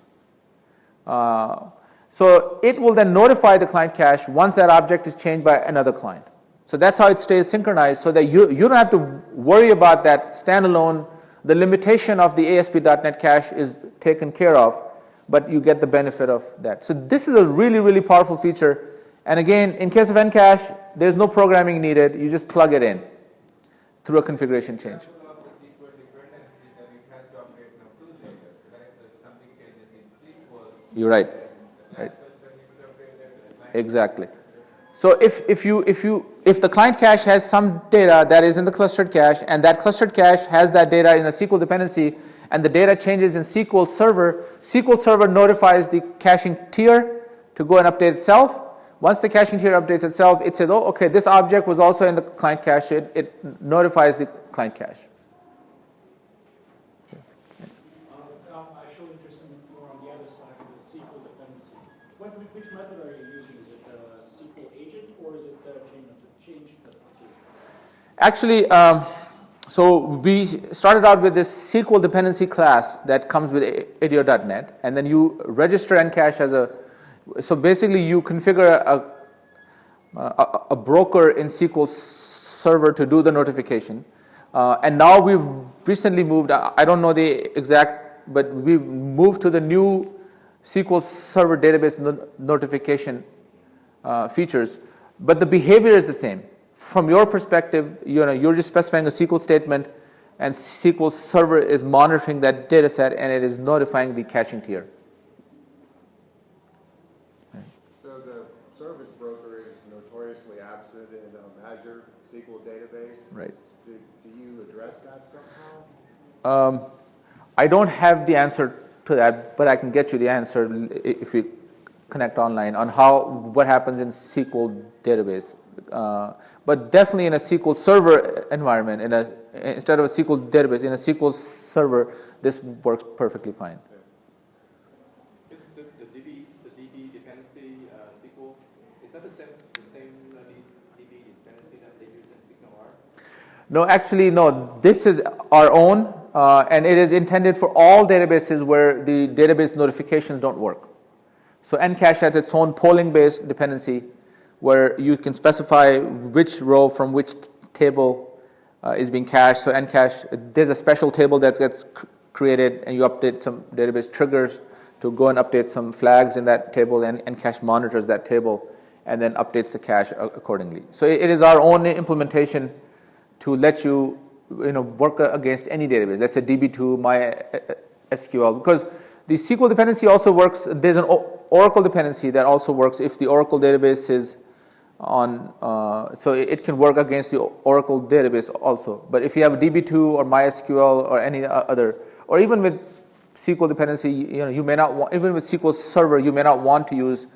So it will then notify the client cache once that object is changed by another client. So that's how it stays synchronized, so that you don't have to worry about that standalone. The limitation of the ASP.NET Cache is taken care of, but you get the benefit of that. So this is a really, really powerful feature. And again, in case of NCache, there's no programming needed. You just plug it in through a configuration change. You're right. Right. Exactly. So if the client cache has some data that is in the clustered cache, and that clustered cache has that data in a SQL dependency, and the data changes in SQL Server notifies the caching tier to go and update itself. Once the caching tier updates itself, it says, oh, okay, this object was also in the client cache, so it notifies the client cache. I show interest more on the other side of the SQL dependency. Which method are you using? Is it SQL agent or is it change notification? Actually, so we started out with this SQL dependency class that comes with ADO.NET, and then you register NCache as a. So basically, you configure a broker in SQL Server to do the notification, and now we've recently moved. I don't know the exact, but we've moved to the new SQL Server database notification features, but the behavior is the same. From your perspective, you're just specifying a SQL statement, and SQL Server is monitoring that data set, and it is notifying the caching tier. So the service broker is notoriously absent in Azure SQL database. Right. Do you address that somehow? I don't have the answer to that, but I can get you the answer if we connect online on what happens in SQL database. But definitely in a SQL Server environment, instead of a SQL database, in a SQL Server, this works perfectly fine. The DB dependency SQL, is that the same DB dependency that they use in SignalR? No, actually, no. This is our own, and it is intended for all databases where the database notifications don't work. So NCache has its own polling-based dependency, where you can specify which row from which table is being cached. So NCache, there's a special table that gets created, and you update some database triggers to go and update some flags in that table, and NCache monitors that table and then updates the cache accordingly. So it is our own implementation to let you work against any database. Let's say DB2, MySQL, because the SQL dependency also works. There's an Oracle dependency that also works if the Oracle database is on, so it can work against the Oracle database also. But if you have DB2 or MySQL or any other, or even with SQL dependency, you may not want, even with SQL Server, you may not want to use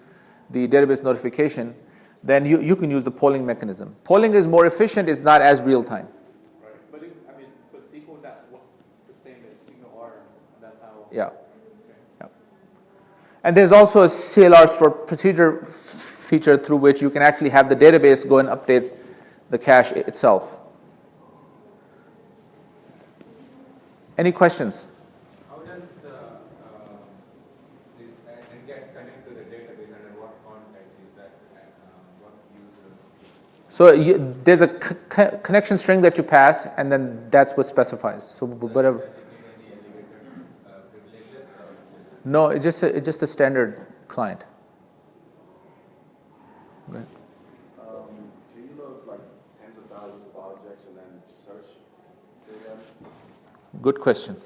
the database notification. Then you can use the polling mechanism. Polling is more efficient. It's not as real time. Right. But for SQL, that works the same Yeah. Yeah. And there's also a CLR store procedure feature through which you can actually have the database go and update the cache itself. Any questions? How does this NCache connect to the database, and in what context is that? What user? So there's a connection string that you pass, and then that's what specifies. So whatever. Does it need any elevator privileges, or just No, it's just a standard client. Go ahead. Can you load like tens of thousands of objects and then search for them? Good question.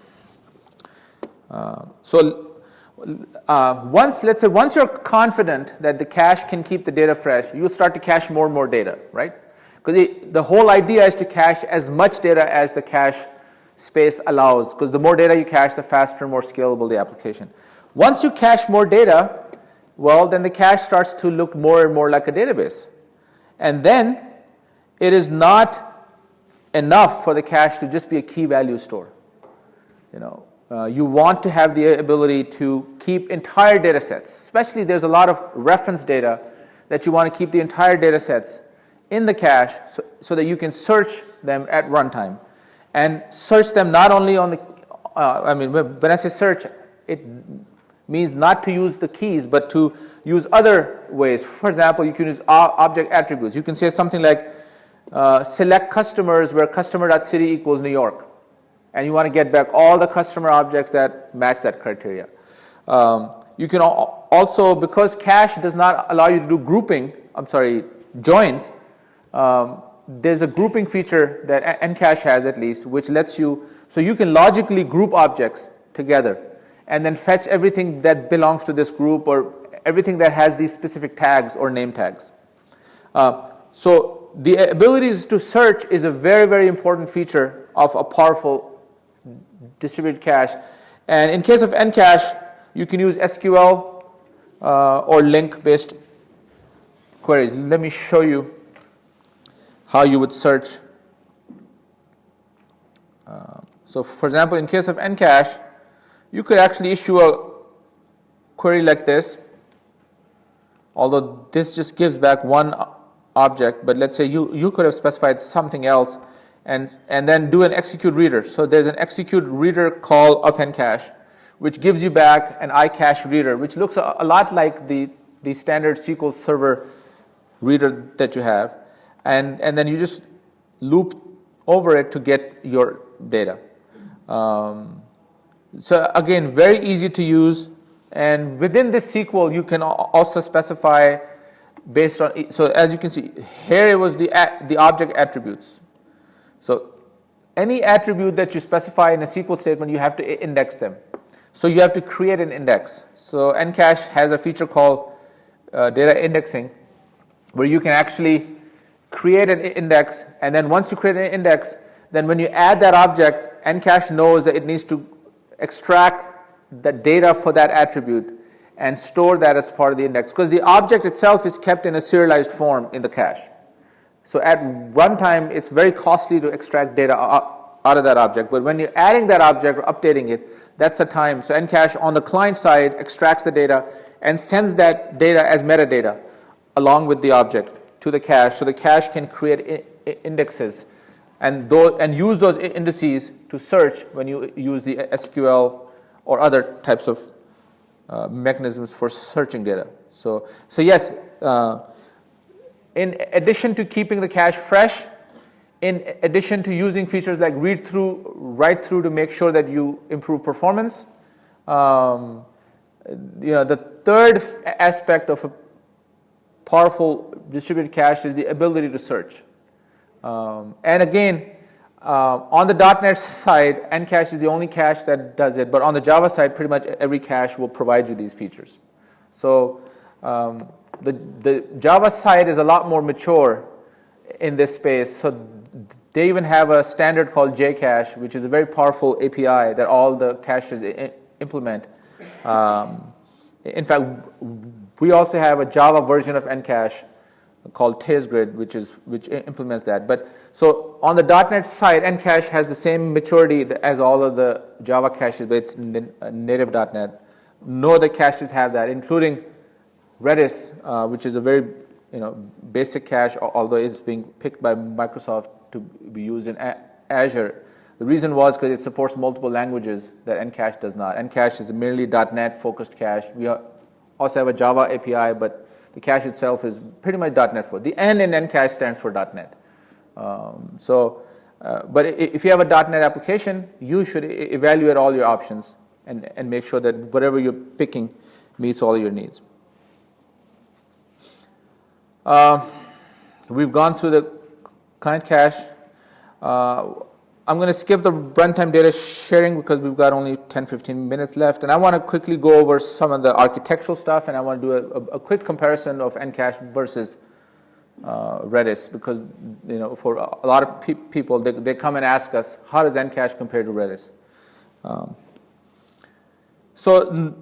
Once you're confident that the cache can keep the data fresh, you'll start to cache more and more data, right? Because the whole idea is to cache as much data as the cache space allows, because the more data you cache, the faster, more scalable the application. Once you cache more data, well, then the cache starts to look more and more like a database. And then it is not enough for the cache to just be a key value store. You want to have the ability to keep entire data sets, especially there's a lot of reference data that you want to keep the entire data sets in the cache so that you can search them at runtime. And search them not only on the, when I say search, it means not to use the keys, but to use other ways. For example, you can use object attributes. You can say something like select customers where customer.city equals New York. And you want to get back all the customer objects that match that criteria. You can also, because cache does not allow you to do joins, there's a grouping feature that NCache has at least, which lets you, so you can logically group objects together and then fetch everything that belongs to this group or everything that has these specific tags or name tags. So the abilities to search is a very, very important feature of a powerful distributed cache. And in case of NCache, you can use SQL or link-based queries. Let me show you how you would search. So for example, in case of NCache, you could actually issue a query like this, although this just gives back one object, but let's say you could have specified something else and then do an execute reader. So there's an execute reader call of NCache, which gives you back an iCache reader, which looks a lot like the standard SQL Server reader that you have. And then you just loop over it to get your data. So again, very easy to use. And within this SQL, you can also specify based on, so as you can see, here it was the object attributes. So any attribute that you specify in a SQL statement, you have to index them. So you have to create an index. So NCache has a feature called data indexing, where you can actually create an index, and then once you create an index, then when you add that object, NCache knows that it needs to extract the data for that attribute and store that as part of the index, because the object itself is kept in a serialized form in the cache. So at runtime, it's very costly to extract data out of that object, but when you're adding that object or updating it, that's the time. So NCache on the client side extracts the data and sends that data as metadata along with the object to the cache, so the cache can create indexes and use those indices to search when you use the SQL or other types of mechanisms for searching data. So yes, in addition to keeping the cache fresh, in addition to using features like read through, write through to make sure that you improve performance, the third aspect of a powerful distributed cache is the ability to search. And again, on the .NET side, NCache is the only cache that does it, but on the Java side, pretty much every cache will provide you these features. So the Java side is a lot more mature in this space. So they even have a standard called JCache, which is a very powerful API that all the caches implement. In fact, we also have a Java version of NCache, called TaseGrid, which implements that. But so on the .NET side, NCache has the same maturity as all of the Java caches, but it's native .NET. No other caches have that, including Redis, which is a very basic cache, although it's being picked by Microsoft to be used in Azure. The reason was because it supports multiple languages that NCache does not. NCache is a merely .NET focused cache. We also have a Java API, but the cache itself is pretty much .NET 4. The N in NCache stands for .NET. But if you have a .NET application, you should evaluate all your options and make sure that whatever you're picking meets all your needs. We've gone through the client cache. I'm going to skip the runtime data sharing because we've got only 10-15 minutes left, and I want to quickly go over some of the architectural stuff, and I want to do a quick comparison of NCache versus Redis, because for a lot of people they come and ask us, how does NCache compare to Redis? So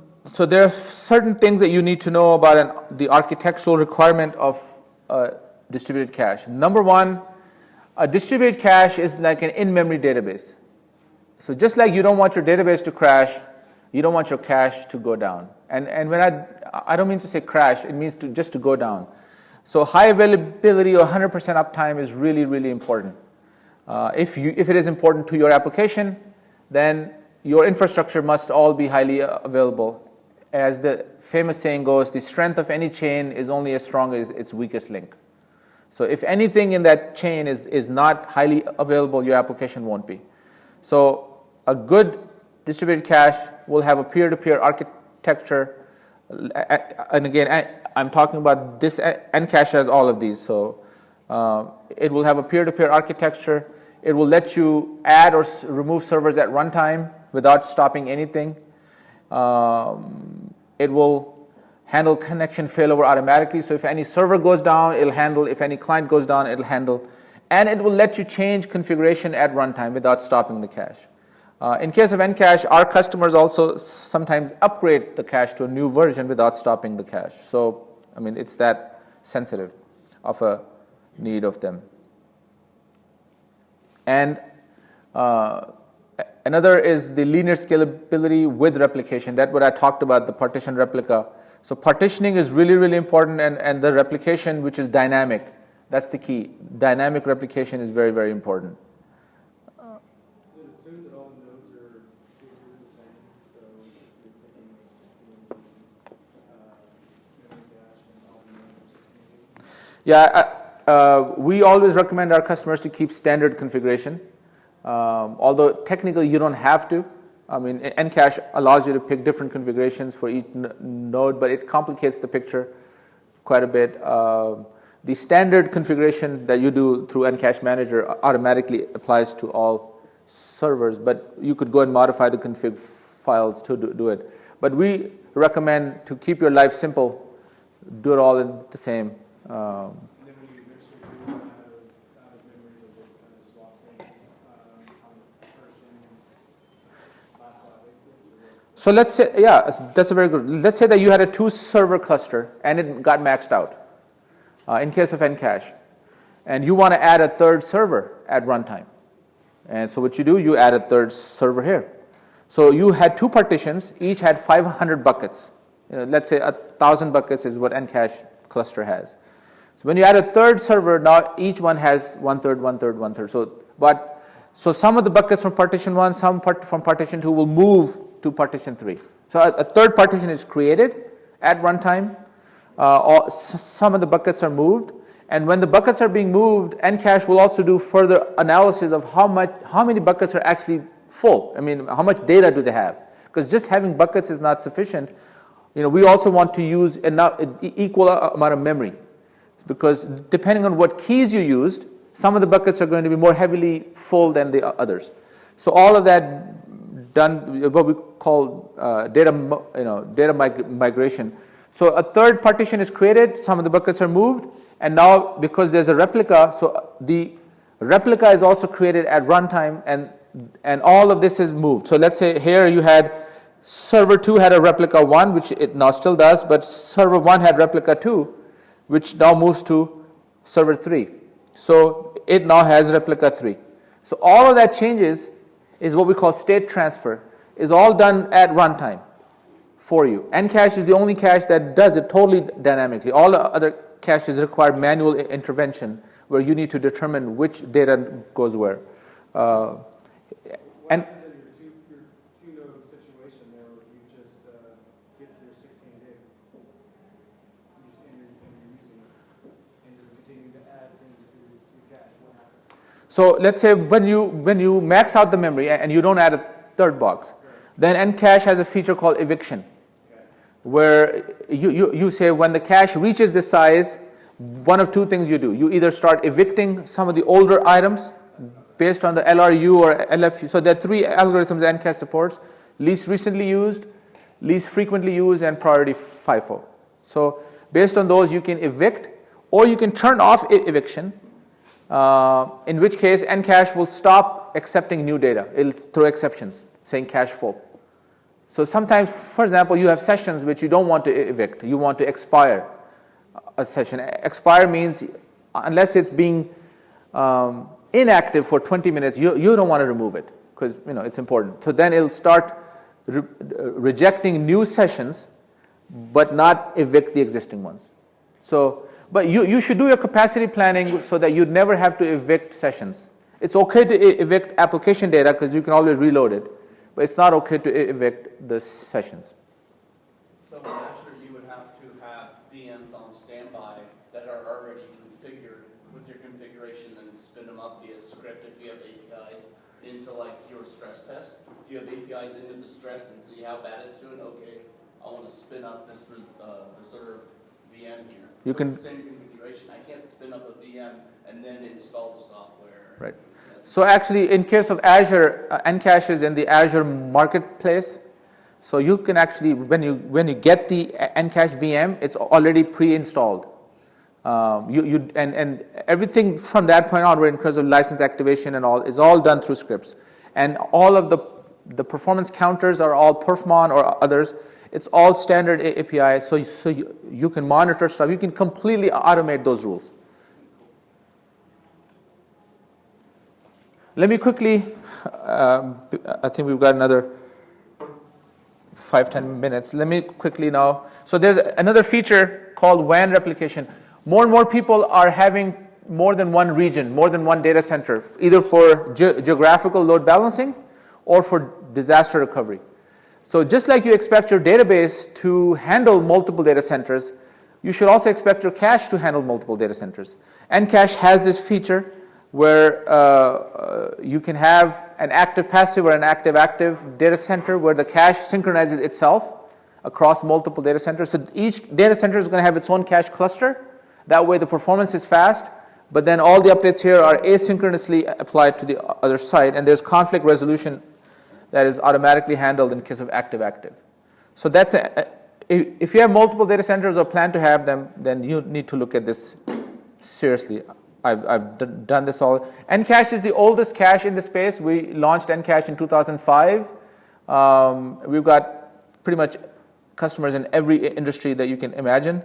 there are certain things that you need to know about the architectural requirement of distributed cache. Number one, a distributed cache is like an in-memory database. So just like you don't want your database to crash, you don't want your cache to go down. And when I don't mean to say crash, it means just to go down. So high availability or 100% uptime is really, really important. If it is important to your application, then your infrastructure must all be highly available. As the famous saying goes, the strength of any chain is only as strong as its weakest link. So if anything in that chain is not highly available, your application won't be. So a good distributed cache will have a peer-to-peer architecture. And again, I'm talking about this NCache has all of these. So it will have a peer-to-peer architecture. It will let you add or remove servers at runtime without stopping anything. It will handle connection failover automatically. So if any server goes down, it'll handle. If any client goes down, it'll handle. And it will let you change configuration at runtime without stopping the cache. In case of NCache, our customers also sometimes upgrade the cache to a new version without stopping the cache. So, I mean, it's that sensitive of a need of them. And another is the linear scalability with replication. That's what I talked about, the partition replica. So partitioning is really, really important, and the replication, which is dynamic, that's the key. Dynamic replication is very, very important. Does it assume that all the nodes are the same? So you're picking 16 memory cache and all the nodes are 16? Yeah, we always recommend our customers to keep standard configuration. Although technically you don't have to. I mean, NCache allows you to pick different configurations for each node, but it complicates the picture quite a bit. The standard configuration that you do through NCache Manager automatically applies to all servers, but you could go and modify the config files to do it. But we recommend to keep your life simple, do it all in the same. So let's say, yeah, that's a very good. Let's say that you had a 2-server cluster and it got maxed out in case of NCache. And you want to add a 3rd server at runtime. And so what you do, you add a 3rd server here. So you had 2 partitions, each had 500 buckets. Let's say 1,000 buckets is what NCache cluster has. So when you add a 3rd server, now each one has 1/3, 1/3, 1/3. So some of the buckets from partition 1, some from partition 2 will move to partition 3. So a 3rd partition is created at runtime. Some of the buckets are moved, and when the buckets are being moved, NCache will also do further analysis of how many buckets are actually full. I mean, how much data do they have? Because just having buckets is not sufficient. We also want to use enough equal amount of memory, because depending on what keys you used, some of the buckets are going to be more heavily full than the others. So all of that done, what we call data migration. So a 3rd partition is created, some of the buckets are moved, and now because there's a replica, so the replica is also created at runtime, and all of this is moved. So let's say here you had server 2 had a replica 1, which it now still does, but server 1 had replica 2, which now moves to server 3. So it now has replica 3. So all of that changes is what we call state transfer, is all done at runtime for you. NCache is the only cache that does it totally dynamically. All the other caches require manual intervention where you need to determine which data goes where. What And happens in your two-node situation there, if you just get to your 16 gig, and you're using it, and you're continuing to add things to cache, what happens? so let's say when you max out the memory and you don't add a third box, then NCache has a feature called eviction, where you say when the cache reaches this size, one of two things you do. You either start evicting some of the older items based on the LRU or LFU. So there are three algorithms NCache supports: least recently used, least frequently used, and priority FIFO. So based on those, you can evict, or you can turn off eviction, in which case NCache will stop accepting new data. It'll throw exceptions saying cache full. So sometimes, for example, you have sessions which you don't want to evict. You want to expire a session. Expire means unless it's being inactive for 20 minutes, you don't want to remove it because it's important. So then it'll start rejecting new sessions, but not evict the existing ones. So, but you should do your capacity planning so that you never have to evict sessions. It's okay to evict application data because you can always reload it, but it's not okay to evict the sessions. So in Azure, you would have to have VMs on standby that are already configured with your configuration and spin them up via script if you have APIs into like your stress test. Do you have APIs into the stress and see how bad it's doing? Okay, I want to spin up this reserved VM here. You can the same configuration. I can't spin up a VM and then install the software. Right. So actually, in case of Azure, NCache is in the Azure Marketplace. So you can actually, when you get the NCache VM, it's already pre-installed. And everything from that point onward, in terms of license activation and all, is all done through scripts. And all of the performance counters are all Perfmon or others. It's all standard API. So you can monitor stuff. You can completely automate those rules. Let me quickly, I think we've got another 5-10 minutes. Let me quickly now. So there's another feature called WAN replication. More and more people are having more than one region, more than one data center, either for geographical load balancing or for disaster recovery. So just like you expect your database to handle multiple data centers, you should also expect your cache to handle multiple data centers. NCache has this feature where you can have an active-passive or an active-active data center where the cache synchronizes itself across multiple data centers. So each data center is going to have its own cache cluster. That way the performance is fast, but then all the updates here are asynchronously applied to the other side, and there's conflict resolution that is automatically handled in case of active-active. So that's if you have multiple data centers or plan to have them, then you need to look at this seriously. I've done this all. NCache is the oldest cache in the space. We launched NCache in 2005. We've got pretty much customers in every industry that you can imagine.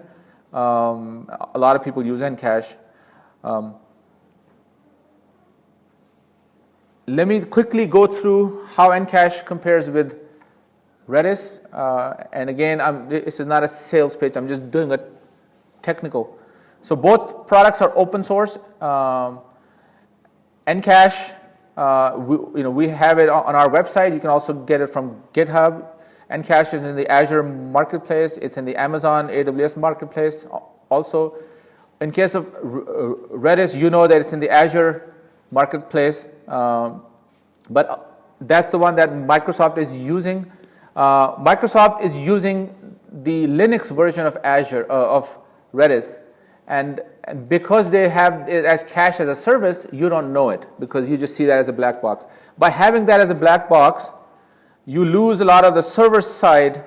A lot of people use NCache. Let me quickly go through how NCache compares with Redis. And again, this is not a sales pitch. I'm just doing a technical. So both products are open source. NCache, we have it on our website. You can also get it from GitHub. NCache is in the Azure Marketplace. It's in the Amazon AWS Marketplace also. In case of Redis, you know that it's in the Azure Marketplace. But that's the one that Microsoft is using. Microsoft is using the Linux version of Azure, of Redis. And because they have it as cache as a service, you don't know it because you just see that as a black box. By having that as a black box, you lose a lot of the server side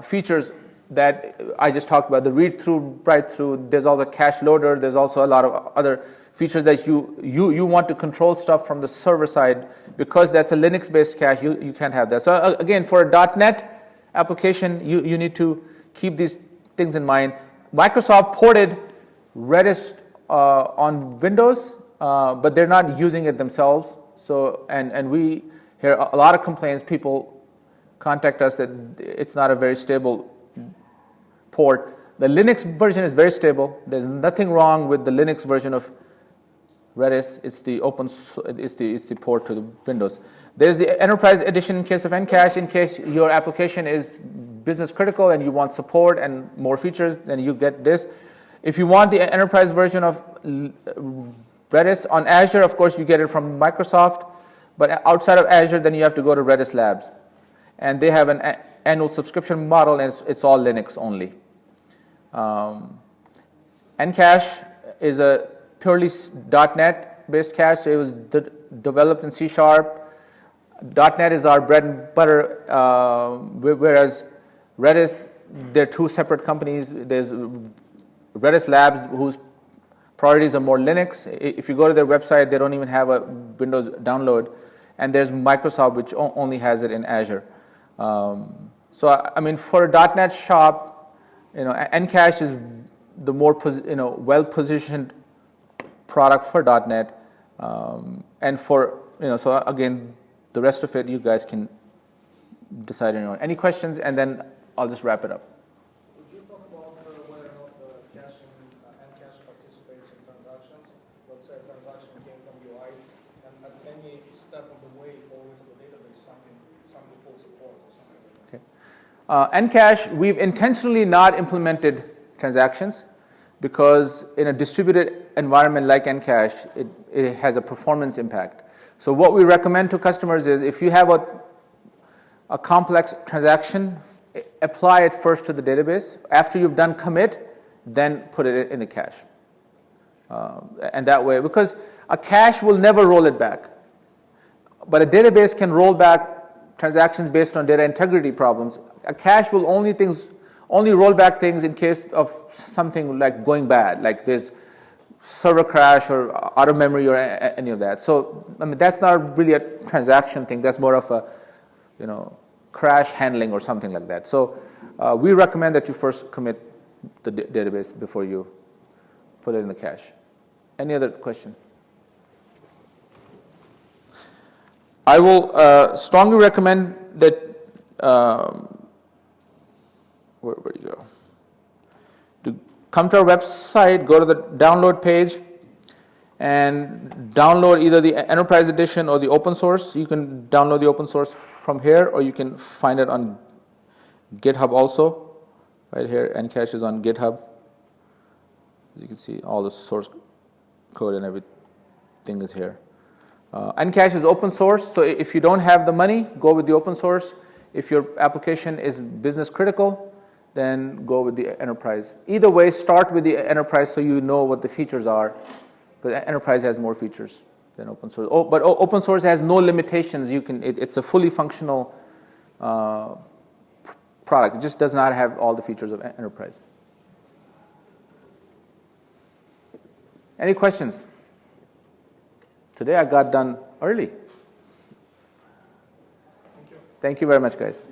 features that I just talked about, the read through, write through. There's also cache loader. There's also a lot of other features that you want to control stuff from the server side. Because that's a Linux based cache, you can't have that. So again, for a .NET application, you need to keep these things in mind. Microsoft ported Redis on Windows, but they're not using it themselves. So, and we hear a lot of complaints. People contact us that it's not a very stable port. The Linux version is very stable. There's nothing wrong with the Linux version of Redis. It's the it's the port to the Windows. There's the Enterprise Edition in case of NCache. In case your application is business critical and you want support and more features, then you get this. If you want the enterprise version of Redis on Azure, of course, you get it from Microsoft. But outside of Azure, then you have to go to Redis Labs. And they have an annual subscription model, and it's all Linux only. NCache is a purely .NET based cache, so it was developed in C#. .NET is our bread and butter, whereas Redis, they're two separate companies. There's Redis Labs, whose priorities are more Linux. If you go to their website, they don't even have a Windows download. And there's Microsoft, which only has it in Azure. So, I mean, for a .NET shop, NCache is the more well-positioned product for .NET. And for, so again, the rest of it, you guys can decide on your own. Any questions? And then I'll just wrap it up. Would you talk about whether or not the NCache participates in transactions? Let's say a transaction came from UI, and at any step of the way going to the database, something pulls a port or something like that. Okay. NCache, we've intentionally not implemented transactions because in a distributed environment like NCache, it has a performance impact. So what we recommend to customers is if you have a complex transaction, apply it first to the database. After you've done commit, then put it in the cache. And that way, because a cache will never roll it back. But a database can roll back transactions based on data integrity problems. A cache will only roll back things in case of something like going bad, like there's server crash or out of memory or any of that. So, I mean, that's not really a transaction thing. That's more of a, crash handling or something like that. So, we recommend that you first commit the database before you put it in the cache. Any other question? I will strongly recommend that, where you go? To come to our website, go to the download page, and download either the Enterprise Edition or the open source. You can download the open source from here, or you can find it on GitHub also. Right here, NCache is on GitHub. As you can see, all the source code and everything is here. NCache is open source, so if you don't have the money, go with the open source. If your application is business critical, then go with the enterprise. Either way, start with the enterprise so you know what the features are. But enterprise has more features than open source. But open source has no limitations. It's a fully functional product. It just does not have all the features of enterprise. Any questions? Today I got done early. Thank you. Thank you very much, guys.